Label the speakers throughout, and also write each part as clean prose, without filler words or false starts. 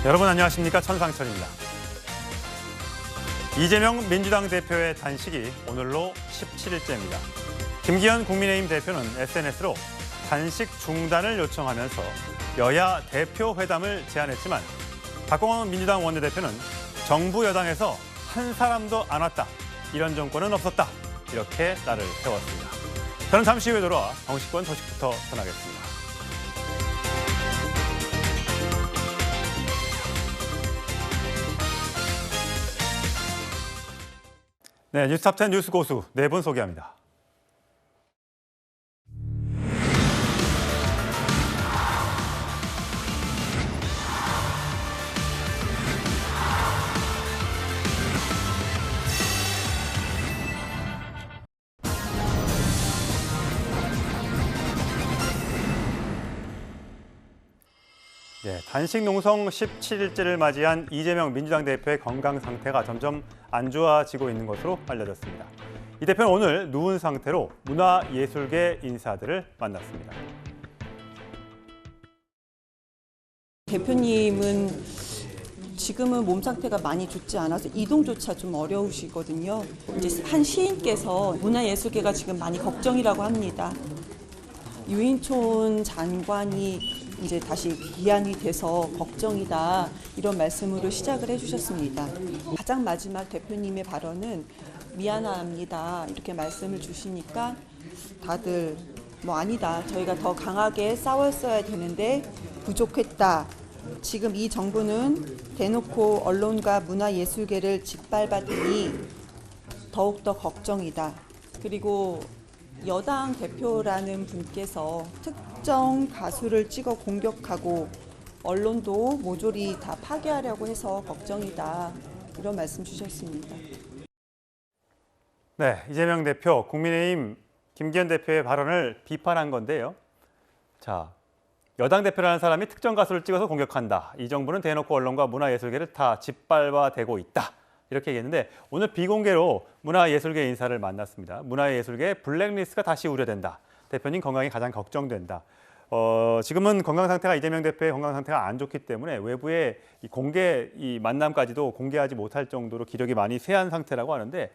Speaker 1: 여러분 안녕하십니까? 천상천입니다. 이재명 민주당 대표의 단식이 오늘로 17일째입니다. 김기현 국민의힘 대표는 SNS로 단식 중단을 요청하면서 여야 대표 회담을 제안했지만 박홍원 민주당 원내대표는 정부 여당에서 한 사람도 안 왔다, 이런 정권은 없었다, 이렇게 날을 세웠습니다. 저는 잠시 후에 돌아와 정치권 소식부터 전하겠습니다. 네, 뉴스탑10 뉴스 고수 네 분 소개합니다. 네, 단식 농성 17일째를 맞이한 이재명 민주당 대표의 건강 상태가 점점 안 좋아지고 있는 것으로 알려졌습니다. 이 대표는 오늘 누운 상태로 문화예술계 인사들을 만났습니다.
Speaker 2: 대표님은 지금은 몸 상태가 많이 좋지 않아서 이동조차 좀 어려우시거든요. 이제 한 시인께서 문화예술계가 지금 많이 걱정이라고 합니다. 유인촌 장관이 이제 다시 기한이 돼서 걱정이다, 이런 말씀으로 시작을 해주셨습니다. 가장 마지막 대표님의 발언은 미안합니다, 이렇게 말씀을 주시니까 다들 아니다, 저희가 더 강하게 싸웠어야 되는데 부족했다. 지금 이 정부는 대놓고 언론과 문화예술계를 짓밟았더니 더욱더 걱정이다. 그리고 여당 대표라는 분께서 특정 가수를 찍어 공격하고 언론도 모조리 다 파괴하려고 해서 걱정이다, 이런 말씀 주셨습니다.
Speaker 1: 네, 이재명 대표, 국민의힘 김기현 대표의 발언을 비판한 건데요. 자, 여당 대표라는 사람이 특정 가수를 찍어서 공격한다. 이 정부는 대놓고 언론과 문화예술계를 다 짓밟아대고 있다, 이렇게 얘기했는데 오늘 비공개로 문화예술계 인사를 만났습니다. 문화예술계 블랙리스트가 다시 우려된다. 대표님 건강이 가장 걱정된다. 지금은 건강 상태가, 이재명 대표의 건강 상태가 안 좋기 때문에 외부의 공개 만남까지도 공개하지 못할 정도로 기력이 많이 쇠한 상태라고 하는데,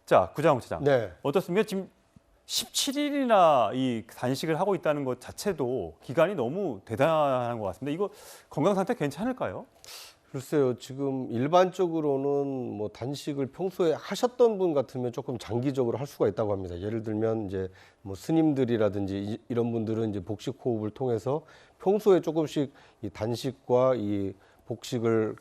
Speaker 1: 자, 구자홍 차장, 네, 어떻습니까? 지금 17일이나 이 단식을 하고 있다는 것 자체도 기간이 너무 대단한 것 같습니다. 이거 건강 상태 괜찮을까요?
Speaker 3: 글쎄요, 지금 일반적으로는 단식을 평소에 하셨던 분 같으면 조금 장기적으로 할 수가 있다고 합니다. 예를 들면 이제 스님들이라든지 이런 분들은 이제 복식 호흡을 통해서 평소에 조금씩 이 단식과 이 복식을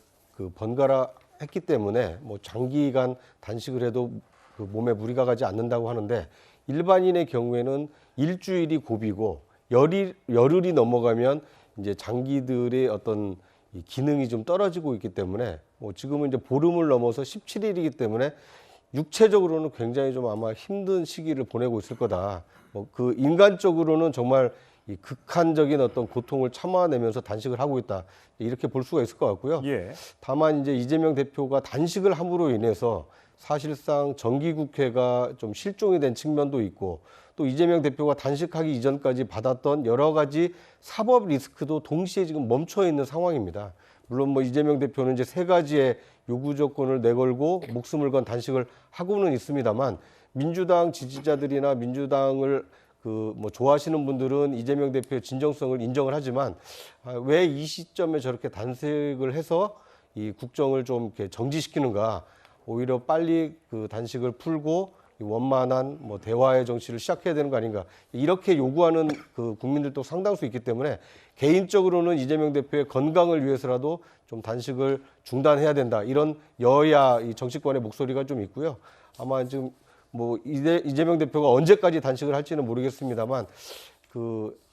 Speaker 3: 번갈아 했기 때문에 장기간 단식을 해도 몸에 무리가 가지 않는다고 하는데, 일반인의 경우에는 일주일이 고비고 열흘이 넘어가면 이제 장기들의 어떤 이 기능이 좀 떨어지고 있기 때문에 지금은 이제 보름을 넘어서 17일이기 때문에 육체적으로는 굉장히 좀 아마 힘든 시기를 보내고 있을 거다. 인간적으로는 정말 이 극한적인 어떤 고통을 참아내면서 단식을 하고 있다, 이렇게 볼 수가 있을 것 같고요. 예. 다만 이제 이재명 대표가 단식을 함으로 인해서 사실상 정기국회가 좀 실종이 된 측면도 있고, 또 이재명 대표가 단식하기 이전까지 받았던 여러 가지 사법 리스크도 동시에 지금 멈춰 있는 상황입니다. 물론 이재명 대표는 이제 세 가지의 요구 조건을 내걸고 목숨을 건 단식을 하고는 있습니다만, 민주당 지지자들이나 민주당을 좋아하시는 분들은 이재명 대표의 진정성을 인정을 하지만, 왜 이 시점에 저렇게 단식을 해서 이 국정을 좀 이렇게 정지시키는가? 오히려 빨리 단식을 풀고 원만한 대화의 정치를 시작해야 되는 거 아닌가, 이렇게 요구하는 국민들도 상당수 있기 때문에 개인적으로는 이재명 대표의 건강을 위해서라도 좀 단식을 중단해야 된다, 이런 여야 이 정치권의 목소리가 좀 있고요. 아마 지금 이재명 대표가 언제까지 단식을 할지는 모르겠습니다만,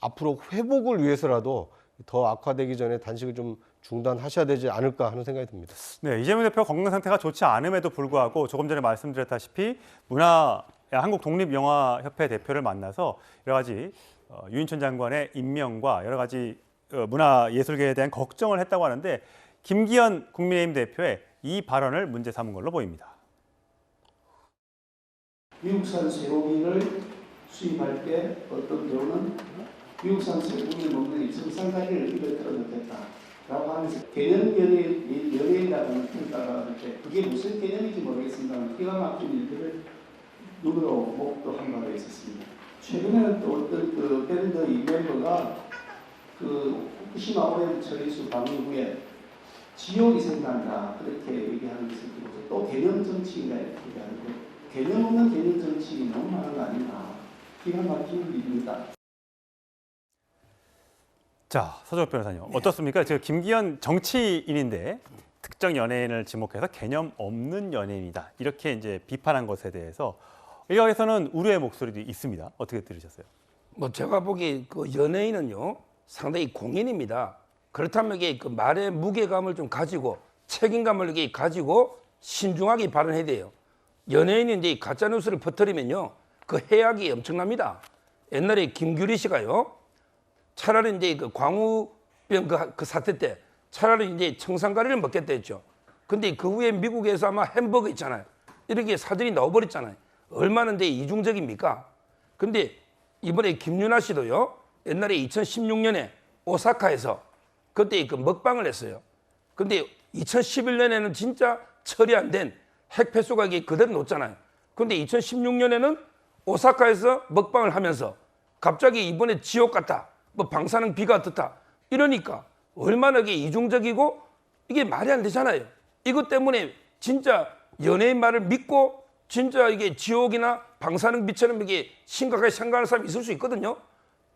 Speaker 3: 앞으로 회복을 위해서라도 더 악화되기 전에 단식을 좀 중단하셔야 되지 않을까 하는 생각이 듭니다.
Speaker 1: 네, 이재명 대표 건강 상태가 좋지 않음에도 불구하고 조금 전에 말씀드렸다시피 한국독립영화협회 대표를 만나서 여러 가지 유인촌 장관의 임명과 여러 가지 문화예술계에 대한 걱정을 했다고 하는데, 김기현 국민의힘 대표의 이 발언을 문제 삼은 걸로 보입니다.
Speaker 4: 미국산 쇠고기를 수입할 때 어떤 경우는 미국산 쇠고기를 먹는 이 성상가리를 입에 틀어넣겠다. 라고 하면서 개념 연예인이라는 평가가 하는데 그게 무슨 개념인지 모르겠습니다만 기가 막힌 일들을 눈으로 목도한 바가 있었습니다. 최근에는 또 어떤 그 밴드 이 멤버가 그 후쿠시마 오염 처리수 방류 후에 지옥이 생긴다 그렇게 얘기하는 것을 듣고 또 개념 정치인가 이렇게 얘기하는데 개념 없는 개념 정치인이 너무 많은 거 아닌가 기가 막힌 일입니다.
Speaker 1: 자, 서정욱 변호사님 어떻습니까? 저 김기현 정치인인데 특정 연예인을 지목해서 개념 없는 연예인이다 이렇게 이제 비판한 것에 대해서 일각에서는 우려의 목소리도 있습니다. 어떻게 들으셨어요?
Speaker 5: 뭐 제가 보기에 그 연예인은요 상당히 공인입니다. 그렇다면 이게 그 말의 무게감을 좀 가지고 책임감을 이렇게 가지고 신중하게 발언해야 돼요. 연예인이 이제 가짜 뉴스를 퍼뜨리면요 그 해악이 엄청납니다. 옛날에 김규리 씨가요 차라리 이제 그 광우병 그 사태 때 차라리 이제 청산가리를 먹겠다 했죠. 근데 그 후에 미국에서 아마 햄버거 있잖아요. 이렇게 사진이 나와버렸잖아요. 얼마나 이제 이중적입니까? 근데 이번에 김윤아 씨도요 옛날에 2016년에 오사카에서 그때 그 먹방을 했어요. 근데 2011년에는 진짜 처리 안 된 핵폐수가 이게 그대로 놓잖아요. 근데 2016년에는 오사카에서 먹방을 하면서 갑자기 이번에 지옥 같다. 뭐 방사능 비가 어떻다. 이러니까 얼마나 이게 이중적이고 이게 말이 안 되잖아요. 이것 때문에 진짜 연예인 말을 믿고 진짜 이게 지옥이나 방사능 비처럼 이게 심각하게 생각하는 사람이 있을 수 있거든요.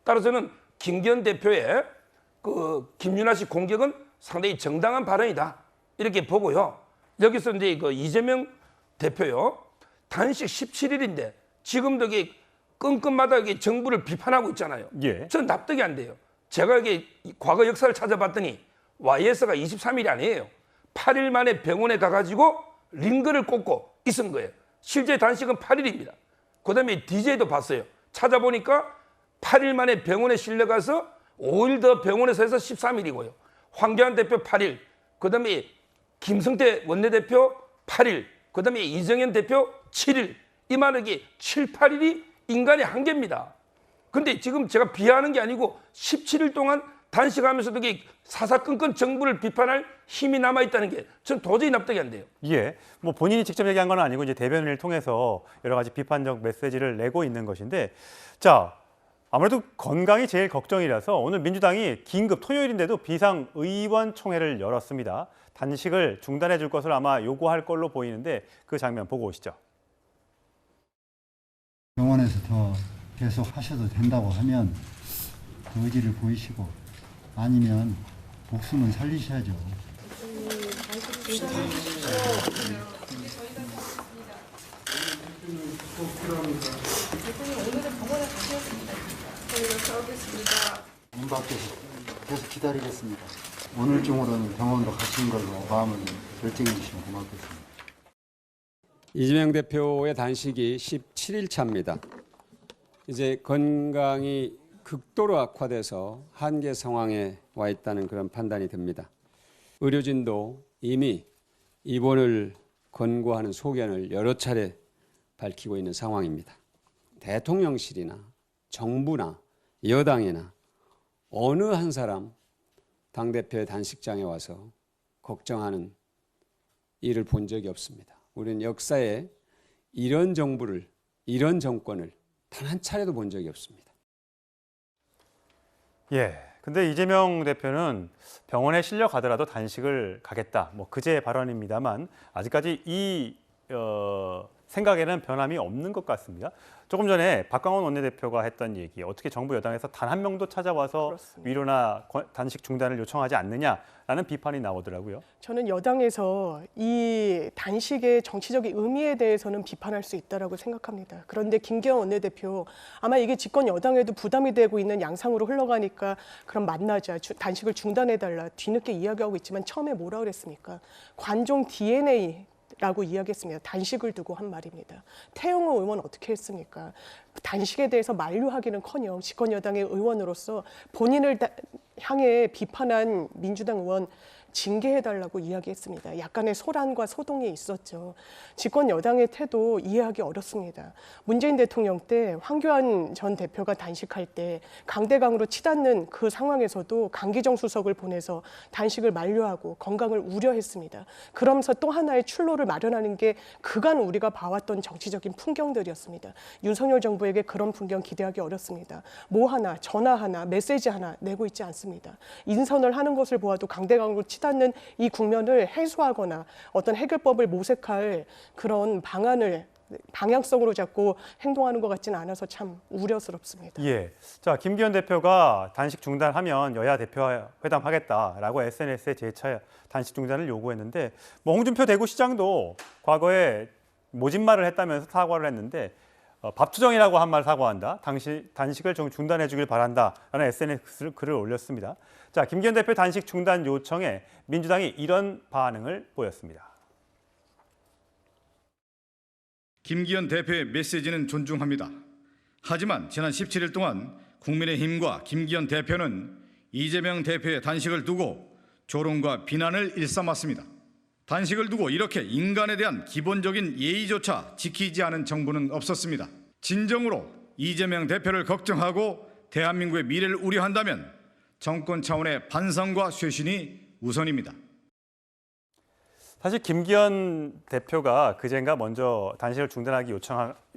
Speaker 5: 따라서는 김기현 대표의 그 김윤아 씨 공격은 상당히 정당한 발언이다. 이렇게 보고요. 여기서 이제 그 이재명 대표요. 단식 17일인데 지금도 이게 끈끈마다 이게 정부를 비판하고 있잖아요.
Speaker 1: 예.
Speaker 5: 전 납득이 안 돼요. 제가 이게 과거 역사를 찾아봤더니 YS가 23일이 아니에요. 8일 만에 병원에 가가지고 링거를 꽂고 있은 거예요. 실제 단식은 8일입니다. 그다음에 DJ도 봤어요. 찾아보니까 8일 만에 병원에 실려가서 5일 더 병원에서 해서 13일이고요. 황교안 대표 8일, 그다음에 김성태 원내대표 8일, 그다음에 이정현 대표 7일. 이 말하기 7, 8일이 인간의 한계입니다. 근데 지금 제가 비하하는 게 아니고 17일 동안 단식하면서도 사사건건 정부를 비판할 힘이 남아있다는 게 전 도저히 납득이 안 돼요.
Speaker 1: 예, 뭐 본인이 직접 얘기한 건 아니고 이제 대변인을 통해서 여러 가지 비판적 메시지를 내고 있는 것인데, 자 아무래도 건강이 제일 걱정이라서 오늘 민주당이 긴급 토요일인데도 비상 의원총회를 열었습니다. 단식을 중단해 줄 것을 아마 요구할 걸로 보이는데 그 장면 보고 오시죠.
Speaker 6: 병원에서 더 계속 하셔도 된다고 하면 그 의지를 보이시고 아니면 목숨은 살리셔야죠. 문 밖에서 계속 기다리겠습니다. 오늘 중으로는 병원으로 가시는 걸로 마음을 결정해 주시면 고맙겠습니다.
Speaker 7: 이재명 대표의 단식이 17일 차입니다. 이제 건강이 극도로 악화돼서 한계 상황에 와 있다는 그런 판단이 듭니다. 의료진도 이미 입원을 권고하는 소견을 여러 차례 밝히고 있는 상황입니다. 대통령실이나 정부나 여당이나 어느 한 사람 당대표의 단식장에 와서 걱정하는 일을 본 적이 없습니다. 우리는 역사에 이런 정부를, 이런 정권을 단 한 차례도 본 적이 없습니다.
Speaker 1: 예, 근데 이재명 대표는 병원에 실려가더라도 단식을 가겠다. 뭐 그제 발언입니다만 아직까지 이 생각에는 변함이 없는 것 같습니다. 조금 전에 박광원 원내대표가 했던 얘기, 어떻게 정부 여당에서 단 한 명도 찾아와서
Speaker 8: 그렇습니다.
Speaker 1: 위로나 단식 중단을 요청하지 않느냐라는 비판이 나오더라고요.
Speaker 8: 저는 여당에서 이 단식의 정치적인 의미에 대해서는 비판할 수 있다라고 생각합니다. 그런데 김기현 원내대표 아마 이게 집권 여당에도 부담이 되고 있는 양상으로 흘러가니까 그럼 만나자, 단식을 중단해달라 뒤늦게 이야기하고 있지만 처음에 뭐라 그랬습니까? 관종 DNA 라고 이야기했습니다. 단식을 두고 한 말입니다. 태영호 의원 어떻게 했습니까? 단식에 대해서 만류하기는커녕 집권 여당의 의원으로서 본인을 향해 비판한 민주당 의원 징계해달라고 이야기했습니다. 약간의 소란과 소동이 있었죠. 집권 여당의 태도 이해하기 어렵습니다. 문재인 대통령 때 황교안 전 대표가 단식할 때 강대강으로 치닫는 그 상황에서도 강기정 수석을 보내서 단식을 만료하고 건강을 우려했습니다. 그러면서 또 하나의 출로를 마련하는 게 그간 우리가 봐왔던 정치적인 풍경들이었습니다. 윤석열 정부에게 그런 풍경 기대하기 어렵습니다. 뭐 하나, 전화 하나, 메시지 하나 내고 있지 않습니다. 인선을 하는 것을 보아도 강대강으로 치닫는 이 국면을 해소하거나 어떤 해결법을 모색할 그런 방향성으로 자꾸 행동하는 것 같지는 않아서 참 우려스럽습니다.
Speaker 1: 예. 자, 김기현 대표가 단식 중단하면 여야 대표회담 하겠다라고 SNS에 재차 단식 중단을 요구했는데 홍준표 대구시장도 과거에 모진말을 했다면서 사과를 했는데 밥투정이라고 한 말 사과한다. 단식을 좀 중단해 주길 바란다라는 SNS 글을 올렸습니다. 자, 김기현 대표 단식 중단 요청에 민주당이 이런 반응을 보였습니다.
Speaker 9: 김기현 대표의 메시지는 존중합니다. 하지만 지난 17일 동안 국민의힘과 김기현 대표는 이재명 대표의 단식을 두고 조롱과 비난을 일삼았습니다. 단식을 두고 이렇게 인간에 대한 기본적인 예의조차 지키지 않은 정부는 없었습니다. 진정으로 이재명 대표를 걱정하고 대한민국의 미래를 우려한다면 정권 차원의 반성과 쇄신이 우선입니다.
Speaker 1: 사실 김기현 대표가 그젠가 먼저 단식을 중단하기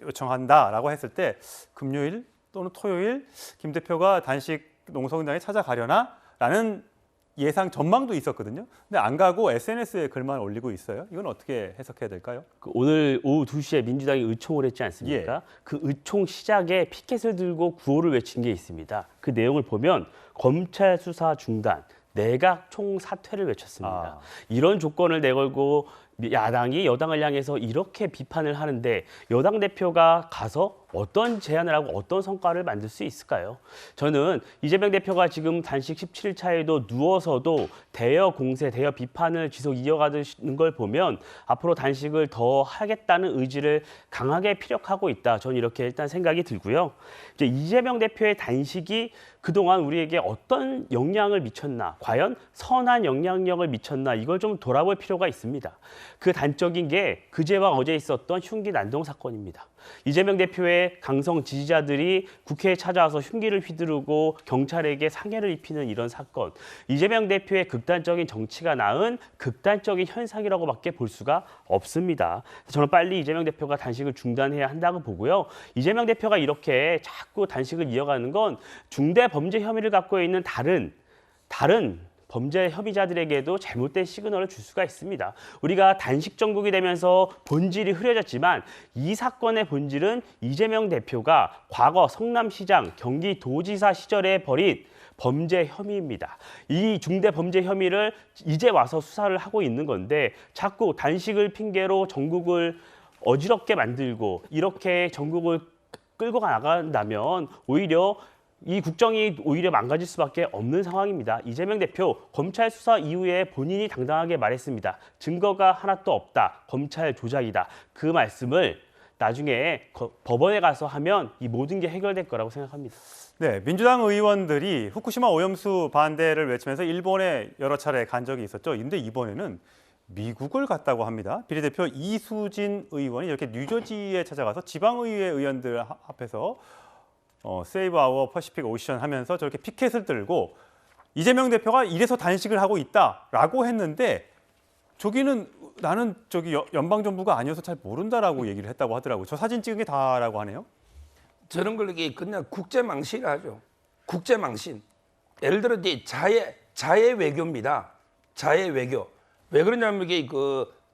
Speaker 1: 요청한다라고 했을 때 금요일 또는 토요일 김 대표가 단식 농성당에 찾아가려나라는 예상 전망도 있었거든요. 근데 안 가고 SNS에 글만 올리고 있어요. 이건 어떻게 해석해야 될까요?
Speaker 10: 오늘 오후 2시에 민주당이 의총을 했지 않습니까?
Speaker 1: 예.
Speaker 10: 그 의총 시작에 피켓을 들고 구호를 외친 게 있습니다. 그 내용을 보면 검찰 수사 중단, 내각 총사퇴를 외쳤습니다. 이런 조건을 내걸고 야당이 여당을 향해서 이렇게 비판을 하는데 여당 대표가 가서 어떤 제안을 하고 어떤 성과를 만들 수 있을까요? 저는 이재명 대표가 지금 단식 17일 차에도 누워서도 대여 공세, 대여 비판을 지속 이어가는 걸 보면 앞으로 단식을 더 하겠다는 의지를 강하게 피력하고 있다. 저는 이렇게 일단 생각이 들고요. 이제 이재명 대표의 단식이 그동안 우리에게 어떤 영향을 미쳤나, 과연 선한 영향력을 미쳤나 이걸 좀 돌아볼 필요가 있습니다. 그 단적인 게 그제와 어제 있었던 흉기 난동 사건입니다. 이재명 대표의 강성 지지자들이 국회에 찾아와서 흉기를 휘두르고 경찰에게 상해를 입히는 이런 사건. 이재명 대표의 극단적인 정치가 낳은 극단적인 현상이라고밖에 볼 수가 없습니다. 저는 빨리 이재명 대표가 단식을 중단해야 한다고 보고요. 이재명 대표가 이렇게 자꾸 단식을 이어가는 건 중대 범죄 혐의를 갖고 있는 다른 범죄 혐의자들에게도 잘못된 시그널을 줄 수가 있습니다. 우리가 단식 정국이 되면서 본질이 흐려졌지만 이 사건의 본질은 이재명 대표가 과거 성남시장, 경기도지사 시절에 벌인 범죄 혐의입니다. 이 중대 범죄 혐의를 이제 와서 수사를 하고 있는 건데 자꾸 단식을 핑계로 전국을 어지럽게 만들고 이렇게 전국을 끌고 나간다면 오히려 이 국정이 오히려 망가질 수밖에 없는 상황입니다. 이재명 대표 검찰 수사 이후에 본인이 당당하게 말했습니다. 증거가 하나도 없다. 검찰 조작이다. 그 말씀을 나중에 법원에 가서 하면 이 모든 게 해결될 거라고 생각합니다.
Speaker 1: 네, 민주당 의원들이 후쿠시마 오염수 반대를 외치면서 일본에 여러 차례 간 적이 있었죠. 근데 이번에는 미국을 갔다고 합니다. 비례대표 이수진 의원이 이렇게 뉴저지에 찾아가서 지방의회 의원들 앞에서 세이브 아워 퍼시픽 오션 하면서 저렇게 피켓을 들고 이재명 대표가 이래서 단식을 하고 있다라고 했는데 저기는 나는 저기 연방정부가 아니어서 잘 모른다라고 얘기를 했다고 하더라고요. 저 사진 찍은 게 다라고 하네요.
Speaker 5: 저런 걸 그냥 국제망신을 하죠. 국제망신. 예를 들어 이제 자해 외교입니다. 자해 외교. 왜 그러냐면 이게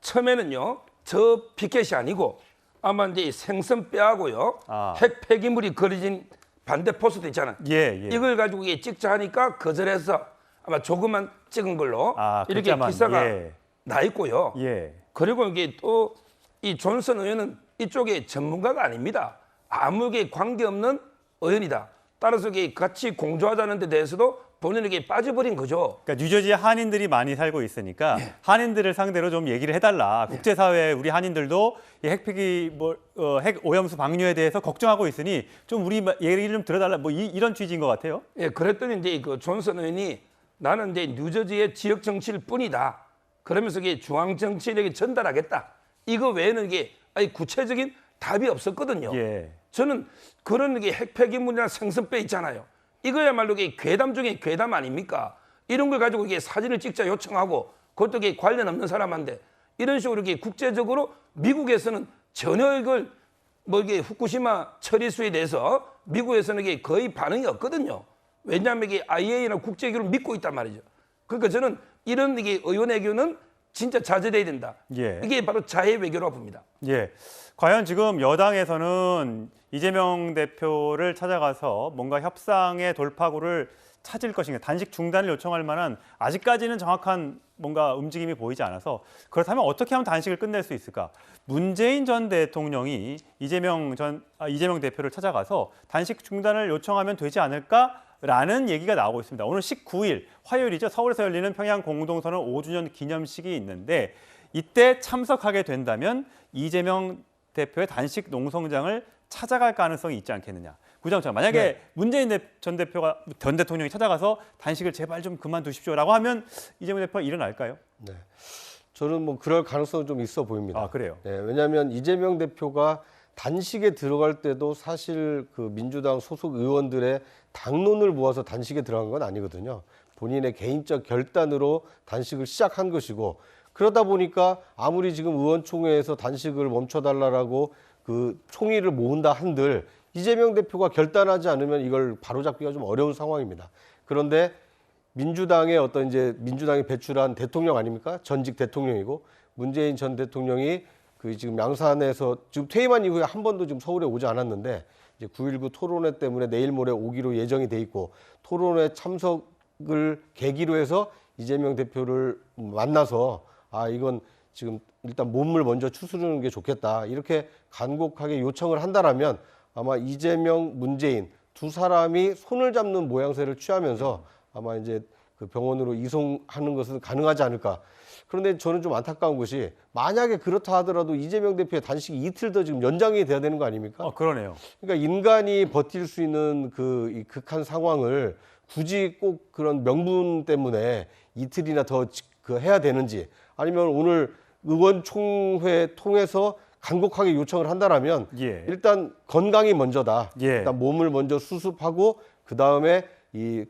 Speaker 5: 처음에는요. 저 피켓이 아니고 아마 이제 생선 뼈하고요. 핵 폐기물이 그려진 반대 포스터 있잖아요.
Speaker 1: 예.
Speaker 5: 이걸 가지고 찍자 하니까 거절해서 아마 조금만 찍은 걸로 이렇게
Speaker 1: 글자만,
Speaker 5: 기사가
Speaker 1: 예.
Speaker 5: 나 있고요.
Speaker 1: 예.
Speaker 5: 그리고 이게 또 이 존슨 의원은 이쪽에 전문가가 아닙니다. 아무 게 관계없는 의원이다. 따라서 이게 같이 공조하자는 데 대해서도 본인에게 빠져버린 거죠.
Speaker 1: 그러니까 뉴저지에 한인들이 많이 살고 있으니까 한인들을 상대로 좀 얘기를 해달라. 국제사회 우리 한인들도 이 핵폐기 핵 오염수 방류에 대해서 걱정하고 있으니 좀 우리 얘기를 좀 들어달라. 뭐 이런 취지인 것 같아요.
Speaker 5: 예, 그랬더니 이제 그 존슨 의원이 나는 이제 뉴저지의 지역 정치일 뿐이다. 그러면서 이게 중앙 정치인에게 전달하겠다. 이거 외에는 이게 아니 구체적인 답이 없었거든요.
Speaker 1: 예.
Speaker 5: 저는 그런 게 핵폐기물이나 생선배 있잖아요. 이거야말로 이게 괴담 중에 괴담 아닙니까? 이런 걸 가지고 이게 사진을 찍자 요청하고 그것도 이게 관련 없는 사람한테 이런 식으로 이게 국제적으로 미국에서는 전혀 이걸 뭐 이게 후쿠시마 처리수에 대해서 미국에서는 이게 거의 반응이 없거든요. 왜냐하면 이게 IAEA나 국제기구를 믿고 있단 말이죠. 그러니까 저는 이런 이게 의원 외교는 진짜 자제돼야 된다.
Speaker 1: 예.
Speaker 5: 이게 바로 자해 외교라고 봅니다.
Speaker 1: 예. 과연 지금 여당에서는 이재명 대표를 찾아가서 뭔가 협상의 돌파구를 찾을 것인가, 단식 중단을 요청할 만한 아직까지는 정확한 뭔가 움직임이 보이지 않아서 그렇다면 어떻게 하면 단식을 끝낼 수 있을까? 문재인 전 대통령이 이재명 대표를 찾아가서 단식 중단을 요청하면 되지 않을까라는 얘기가 나오고 있습니다. 오늘 19일 화요일이죠. 서울에서 열리는 평양 공동선언 5주년 기념식이 있는데 이때 참석하게 된다면 이재명 대표의 단식 농성장을 찾아갈 가능성이 있지 않겠느냐. 구장처럼 만약에 문재인 전 대통령이 찾아가서 단식을 제발 좀 그만두십시오라고 하면 이재명 대표가 일어날까요?
Speaker 3: 네, 저는 뭐 그럴 가능성은 좀 있어 보입니다.
Speaker 1: 아, 그래요?
Speaker 3: 네, 왜냐하면 이재명 대표가 단식에 들어갈 때도 사실 그 민주당 소속 의원들의 당론을 모아서 단식에 들어간 건 아니거든요. 본인의 개인적 결단으로 단식을 시작한 것이고 그러다 보니까 아무리 지금 의원총회에서 단식을 멈춰달라고 그 총의를 모은다 한들 이재명 대표가 결단하지 않으면 이걸 바로잡기가 좀 어려운 상황입니다. 그런데 민주당의 어떤 이제 민주당이 배출한 대통령 아닙니까? 전직 대통령이고 문재인 전 대통령이 그 지금 양산에서 지금 퇴임한 이후에 한 번도 지금 서울에 오지 않았는데 이제 9.19 토론회 때문에 내일 모레 오기로 예정이 돼 있고 토론회 참석을 계기로 해서 이재명 대표를 만나서 아 이건 지금 일단 몸을 먼저 추스르는 게 좋겠다 이렇게 간곡하게 요청을 한다라면 아마 이재명, 문재인 두 사람이 손을 잡는 모양새를 취하면서 아마 이제 그 병원으로 이송하는 것은 가능하지 않을까. 그런데 저는 좀 안타까운 것이 만약에 그렇다 하더라도 이재명 대표의 단식이 이틀 더 지금 연장이 돼야 되는 거 아닙니까?
Speaker 1: 그러네요.
Speaker 3: 그러니까 인간이 버틸 수 있는 이 극한 상황을 굳이 꼭 그런 명분 때문에 이틀이나 더 해야 되는지 아니면 오늘 의원총회 통해서 간곡하게 요청을 한다라면 일단 건강이 먼저다. 일단 몸을 먼저 수습하고 그 다음에 이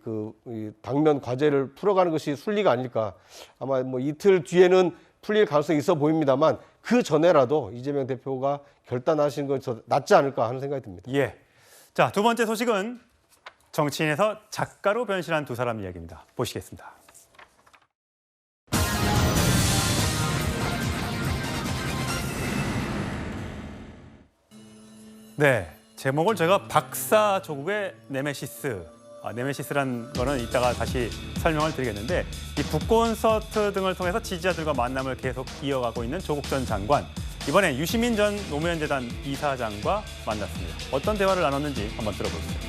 Speaker 3: 당면 과제를 풀어가는 것이 순리가 아닐까. 아마 뭐 이틀 뒤에는 풀릴 가능성이 있어 보입니다만 그 전에라도 이재명 대표가 결단하시는 건 더 낫지 않을까 하는 생각이 듭니다.
Speaker 1: 예. 자, 두 번째 소식은 정치인에서 작가로 변신한 두 사람 이야기입니다. 보시겠습니다. 네, 제목을 제가 박사 조국의 네메시스란 거는 이따가 다시 설명을 드리겠는데 이 북콘서트 등을 통해서 지지자들과 만남을 계속 이어가고 있는 조국 전 장관. 이번에 유시민 전 노무현재단 이사장과 만났습니다. 어떤 대화를 나눴는지 한번 들어보시죠.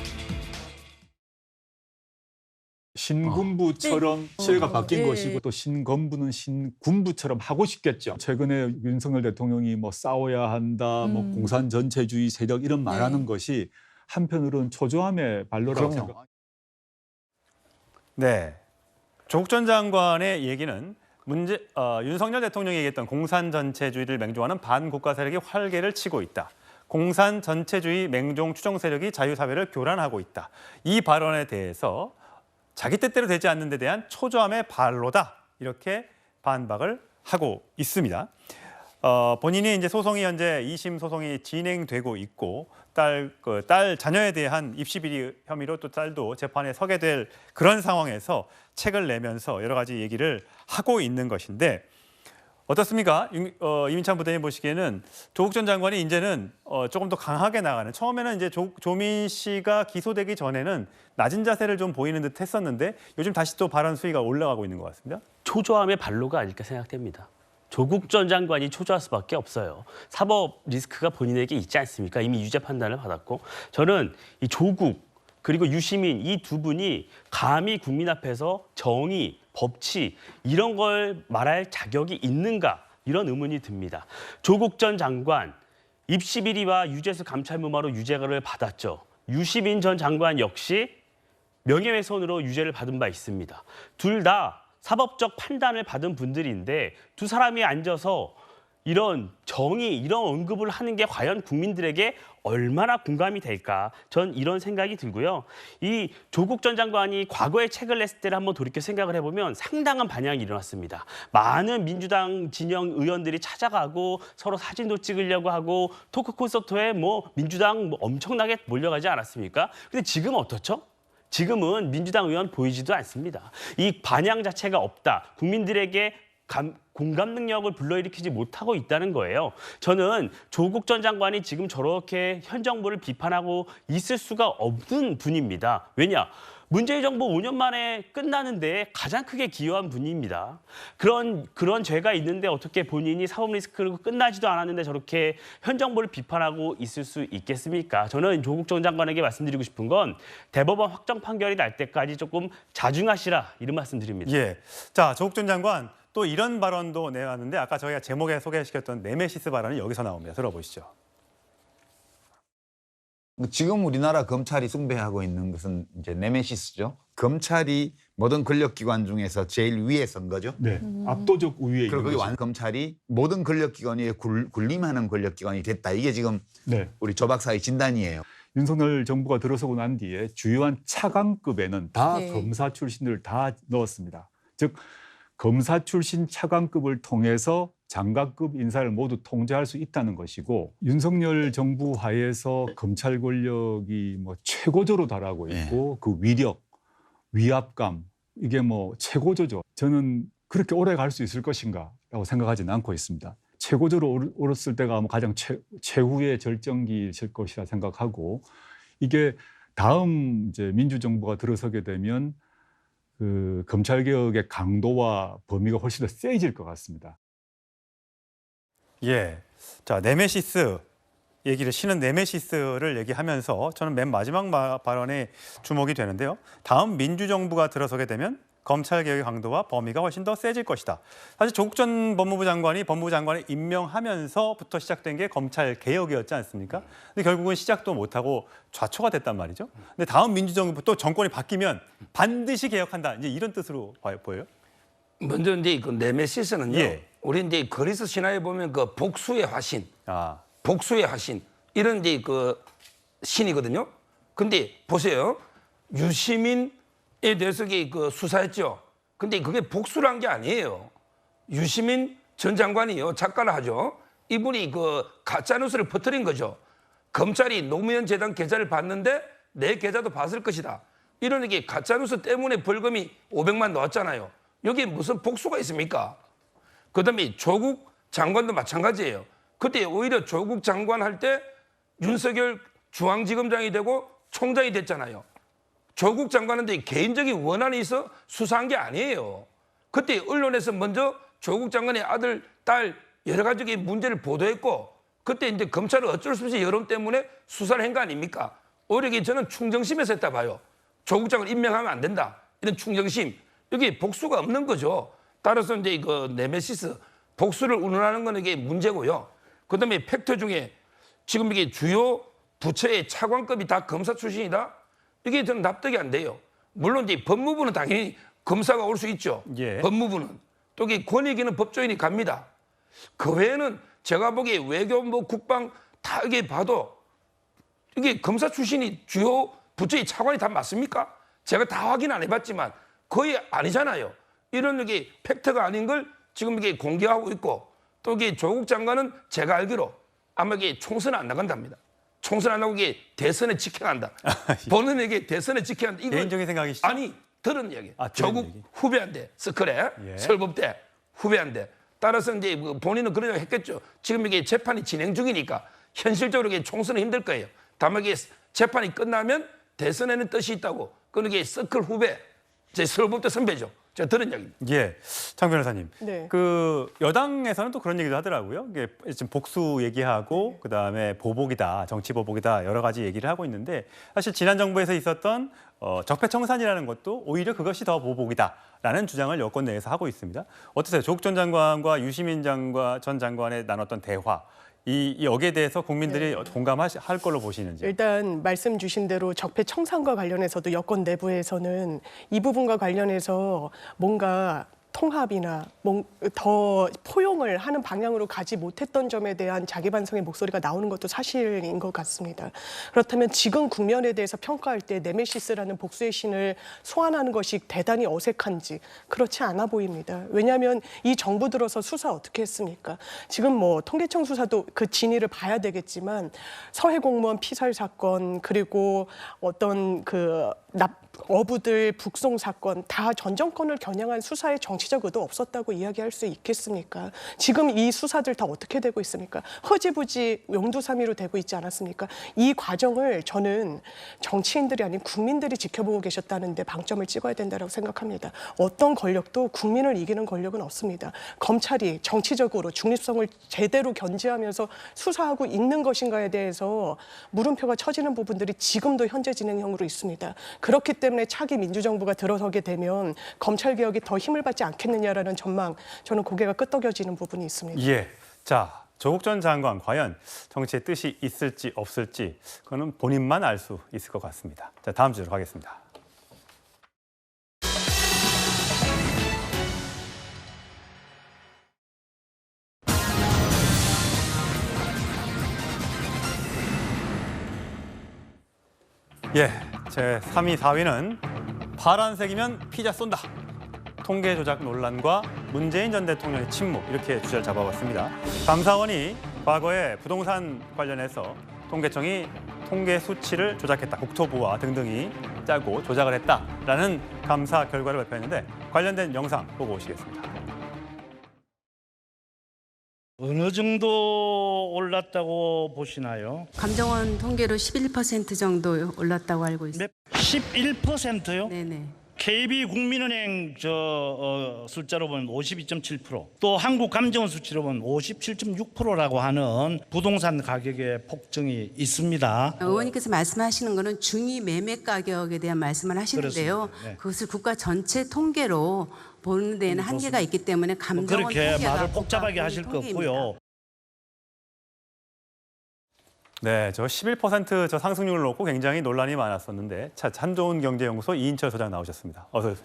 Speaker 11: 신군부처럼 시대가 바뀐 것이고 또 신건부는 신군부처럼 하고 싶겠죠. 최근에 윤석열 대통령이 뭐 싸워야 한다, 뭐 공산 전체주의 세력 이런 말하는 것이 한편으로는 초조함의 발로라고 생각합니다.
Speaker 1: 네, 조국 전 장관의 얘기는 윤석열 대통령이 얘기했던 공산 전체주의를 맹종하는 반국가 세력이 활개를 치고 있다. 공산 전체주의 맹종 추종 세력이 자유사회를 교란하고 있다. 이 발언에 대해서 자기 뜻대로 되지 않는 데 대한 초조함의 발로다. 이렇게 반박을 하고 있습니다. 본인이 이제 소송이 현재 2심 소송이 진행되고 있고 딸 자녀에 대한 입시 비리 혐의로 또 딸도 재판에 서게 될 그런 상황에서 책을 내면서 여러 가지 얘기를 하고 있는 것인데 어떻습니까? 이민찬 부대님 보시기에는 조국 전 장관이 이제는 조금 더 강하게 나가는 처음에는 이제 조민 씨가 기소되기 전에는 낮은 자세를 좀 보이는 듯 했었는데 요즘 다시 또 발언 수위가 올라가고 있는 것 같습니다.
Speaker 10: 초조함의 발로가 아닐까 생각됩니다. 조국 전 장관이 초조할 수밖에 없어요. 사법 리스크가 본인에게 있지 않습니까? 이미 유죄 판단을 받았고 저는 이 조국 그리고 유시민 이 두 분이 감히 국민 앞에서 정의, 법치 이런 걸 말할 자격이 있는가 이런 의문이 듭니다. 조국 전 장관 입시 비리와 유재수 감찰 무마로 유죄를 받았죠. 유시민 전 장관 역시 명예훼손으로 유죄를 받은 바 있습니다. 둘 다 사법적 판단을 받은 분들인데 두 사람이 앉아서 이런 정의, 이런 언급을 하는 게 과연 국민들에게 얼마나 공감이 될까? 전 이런 생각이 들고요. 이 조국 전 장관이 과거에 책을 냈을 때를 한번 돌이켜 생각을 해보면 상당한 반향이 일어났습니다. 많은 민주당 진영 의원들이 찾아가고 서로 사진도 찍으려고 하고 토크 콘서트에 뭐 민주당 엄청나게 몰려가지 않았습니까? 근데 지금 어떻죠? 지금은 민주당 의원 보이지도 않습니다. 이 반향 자체가 없다. 국민들에게 공감 능력을 불러일으키지 못하고 있다는 거예요. 저는 조국 전 장관이 지금 저렇게 현 정부를 비판하고 있을 수가 없는 분입니다. 왜냐? 문재인 정부 5년 만에 끝나는데 가장 크게 기여한 분입니다. 그런 죄가 있는데 어떻게 본인이 사법 리스크를 끝나지도 않았는데 저렇게 현 정부를 비판하고 있을 수 있겠습니까? 저는 조국 전 장관에게 말씀드리고 싶은 건 대법원 확정 판결이 날 때까지 조금 자중하시라 이런 말씀드립니다.
Speaker 1: 예. 자, 조국 전 장관 또 이런 발언도 내왔는데 아까 저희가 제목에 소개시켰던 네메시스 발언이 여기서 나옵니다. 들어보시죠.
Speaker 12: 지금 우리나라 검찰이 숭배하고 있는 것은 이제 네메시스죠. 검찰이 모든 권력기관 중에서 제일 위에 선 거죠.
Speaker 11: 네, 압도적 우위에 있는
Speaker 12: 그리고
Speaker 11: 거죠.
Speaker 12: 검찰이 모든 권력기관 위에 군림하는 권력기관이 됐다. 이게 지금
Speaker 11: 네.
Speaker 12: 우리 조 박사의 진단이에요.
Speaker 11: 윤석열 정부가 들어서고 난 뒤에 주요한 차관급에는 다
Speaker 2: 네.
Speaker 11: 검사 출신을 다 넣었습니다. 즉 검사 출신 차관급을 통해서 장관급 인사를 모두 통제할 수 있다는 것이고 윤석열 정부 하에서 검찰 권력이 뭐 최고조로 달하고 있고 그 위력, 위압감 이게 뭐 최고조죠. 저는 그렇게 오래 갈 수 있을 것인가라고 생각하지는 않고 있습니다. 최고조로 오랐을 때가 가장 최후의 절정기일 것이라 생각하고 이게 다음 이제 민주정부가 들어서게 되면 그 검찰개혁의 강도와 범위가 훨씬 더 세질 것 같습니다.
Speaker 1: 예. 자, 네메시스 얘기를 신은 네메시스를 얘기하면서 저는 맨 마지막 발언에 주목이 되는데요. 다음 민주정부가 들어서게 되면 검찰개혁의 강도와 범위가 훨씬 더 세질 것이다. 사실 조국 전 법무부 장관이 법무부 장관을 임명하면서부터 시작된 게 검찰개혁이었지 않습니까? 근데 결국은 시작도 못하고 좌초가 됐단 말이죠. 근데 다음 민주정부 또 정권이 바뀌면 반드시 개혁한다. 이제 이런 뜻으로 보여요?
Speaker 5: 먼저 이제 그 네메시스는요.
Speaker 1: 예.
Speaker 5: 우리 이제 그리스 신화에 보면 그 복수의 화신,
Speaker 1: 아,
Speaker 5: 복수의 화신 이런 이제 그 신이거든요. 근데 보세요. 유시민에 대해서 그 수사했죠. 근데 그게 복수를 한 게 아니에요. 유시민 전 장관이요. 작가를 하죠. 이분이 그 가짜뉴스를 퍼뜨린 거죠. 검찰이 노무현 재단 계좌를 봤는데 내 계좌도 봤을 것이다. 이런 게 가짜뉴스 때문에 벌금이 500만 나왔잖아요. 여기에 무슨 복수가 있습니까? 그다음에 조국 장관도 마찬가지예요. 그때 오히려 조국 장관 할 때 윤석열 중앙지검장이 되고 총장이 됐잖아요. 조국 장관한테 개인적인 원한이 있어 수사한 게 아니에요. 그때 언론에서 먼저 조국 장관의 아들, 딸 여러 가지 문제를 보도했고 그때 이제 검찰은 어쩔 수 없이 여론 때문에 수사를 한 거 아닙니까? 오히려 저는 충정심에서 했다 봐요. 조국 장관 임명하면 안 된다. 이런 충정심. 여기 복수가 없는 거죠. 따라서 이제 그 네메시스 복수를 운운하는 건 이게 문제고요. 그다음에 팩트 중에 지금 이게 주요 부처의 차관급이 다 검사 출신이다. 이게 저는 납득이 안 돼요. 물론 이제 법무부는 당연히 검사가 올 수 있죠.
Speaker 1: 예.
Speaker 5: 법무부는 또 이게 권익 있는 법조인이 갑니다. 그 외에는 제가 보기에 외교부, 국방 다 이게 봐도 이게 검사 출신이 주요 부처의 차관이 다 맞습니까? 제가 다 확인 안 해봤지만 거의 아니잖아요. 이런 게 팩트가 아닌 걸 지금 이게 공개하고 있고 또 이게 조국 장관은 제가 알기로 아마 이게 총선 안 나간답니다. 총선 안 나고 이게 대선에 지켜간다. 본인에게 대선에 지켜간다. 이거
Speaker 1: 개인적인 생각이시죠?
Speaker 5: 아니 들은 얘기.
Speaker 1: 들은
Speaker 5: 조국
Speaker 1: 얘기.
Speaker 5: 후배한테 스크래
Speaker 1: 예.
Speaker 5: 설법대 후배한테 따라서 이제 본인은 그런 얘기 했겠죠. 지금 이게 재판이 진행 중이니까 현실적으로 이게 총선은 힘들 거예요. 다만 이게 재판이 끝나면 대선에는 뜻이 있다고. 그런 게 서클 후배 제 설법대 선배죠. 저 들은 얘기입니다.
Speaker 1: 예, 장 변호사님.
Speaker 8: 네.
Speaker 1: 그 여당에서는 또 그런 얘기도 하더라고요. 이게 지금 복수 얘기하고 그다음에 보복이다, 정치 보복이다 여러 가지 얘기를 하고 있는데 사실 지난 정부에서 있었던 적폐청산이라는 것도 오히려 그것이 더 보복이다라는 주장을 여권 내에서 하고 있습니다. 어떠세요? 조국 전 장관과 유시민 전 장관의 나눴던 대화. 여기에 대해서 국민들이 공감할 걸로 보시는지.
Speaker 8: 일단 말씀 주신 대로 적폐 청산과 관련해서도 여권 내부에서는 이 부분과 관련해서 뭔가 통합이나 더 포용을 하는 방향으로 가지 못했던 점에 대한 자기 반성의 목소리가 나오는 것도 사실인 것 같습니다. 그렇다면 지금 국면에 대해서 평가할 때 네메시스라는 복수의 신을 소환하는 것이 대단히 어색한지 그렇지 않아 보입니다. 왜냐하면 이 정부 들어서 수사 어떻게 했습니까? 지금 뭐 통계청 수사도 그 진위를 봐야 되겠지만 서해 공무원 피살 사건 그리고 어떤 그 어부들 북송 사건 다 전 정권을 겨냥한 수사에 정치적 의도 없었다고 이야기할 수 있겠습니까? 지금 이 수사들 다 어떻게 되고 있습니까? 허지부지 용두사미로 되고 있지 않았습니까? 이 과정을 저는 정치인들이 아닌 국민들이 지켜보고 계셨다는데 방점을 찍어야 된다고 생각합니다. 어떤 권력도 국민을 이기는 권력은 없습니다. 검찰이 정치적으로 중립성을 제대로 견지하면서 수사하고 있는 것인가에 대해서 물음표가 쳐지는 부분들이 지금도 현재 진행형으로 있습니다. 그렇기 때문에 차기 민주정부가 들어서게 되면 검찰개혁이 더 힘을 받지 않겠느냐라는 전망, 저는 고개가 끄덕여지는 부분이 있습니다.
Speaker 1: 예. 자, 조국 전 장관 과연 정치의 뜻이 있을지 없을지 그거는 본인만 알 수 있을 것 같습니다. 자, 다음 주제로 가겠습니다. 예, 제 3위, 4위는 파란색이면 피자 쏜다. 통계 조작 논란과 문재인 전 대통령의 침묵 이렇게 주제를 잡아봤습니다. 감사원이 과거에 부동산 관련해서 통계청이 통계 수치를 조작했다. 국토부와 등등이 짜고 조작을 했다라는 감사 결과를 발표했는데 관련된 영상 보고 오시겠습니다.
Speaker 13: 어느 정도 올랐다고 보시나요?
Speaker 14: 감정원 통계로 11% 정도 올랐다고 알고 있습니다.
Speaker 13: 11%요?
Speaker 14: 네네.
Speaker 13: KB국민은행 숫자로 보면 52.7%, 또 한국감정원 수치로 보면 57.6%라고 하는 부동산 가격의 폭증이 있습니다.
Speaker 14: 의원님께서 말씀하시는 것은 중위 매매 가격에 대한 말씀을 하시는데요.
Speaker 13: 그렇습니다. 네.
Speaker 14: 그것을 국가 전체 통계로 보는 데에는 한계가 있기 때문에 감정원
Speaker 13: 그렇게
Speaker 14: 통계가
Speaker 13: 말을 복잡하게 하실 거 없고요.
Speaker 1: 네, 저 11% 저 상승률을 놓고 굉장히 논란이 많았었는데 자, 한좋은경제연구소 이인철 소장 나오셨습니다. 어서 오세요.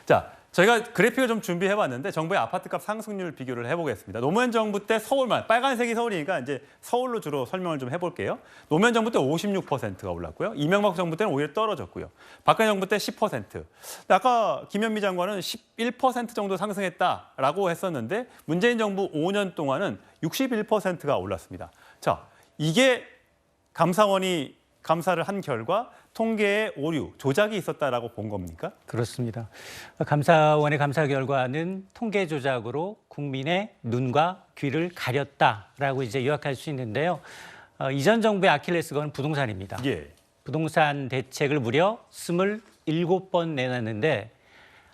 Speaker 1: 자, 저희가 그래픽을 좀 준비해봤는데 정부의 아파트값 상승률 비교를 해보겠습니다. 노무현 정부 때 서울만, 빨간색이 서울이니까 이제 서울로 주로 설명을 좀 해볼게요. 노무현 정부 때 56%가 올랐고요. 이명박 정부 때는 오히려 떨어졌고요. 박근혜 정부 때 10%. 아까 김현미 장관은 11% 정도 상승했다라고 했었는데 문재인 정부 5년 동안은 61%가 올랐습니다. 자, 이게 감사원이 감사를 한 결과 통계의 오류, 조작이 있었다라고 본 겁니까?
Speaker 15: 그렇습니다. 감사원의 감사 결과는 통계 조작으로 국민의 눈과 귀를 가렸다라고 이제 요약할 수 있는데요. 이전 정부의 아킬레스건은 부동산입니다.
Speaker 1: 예.
Speaker 15: 부동산 대책을 무려 27번 내놨는데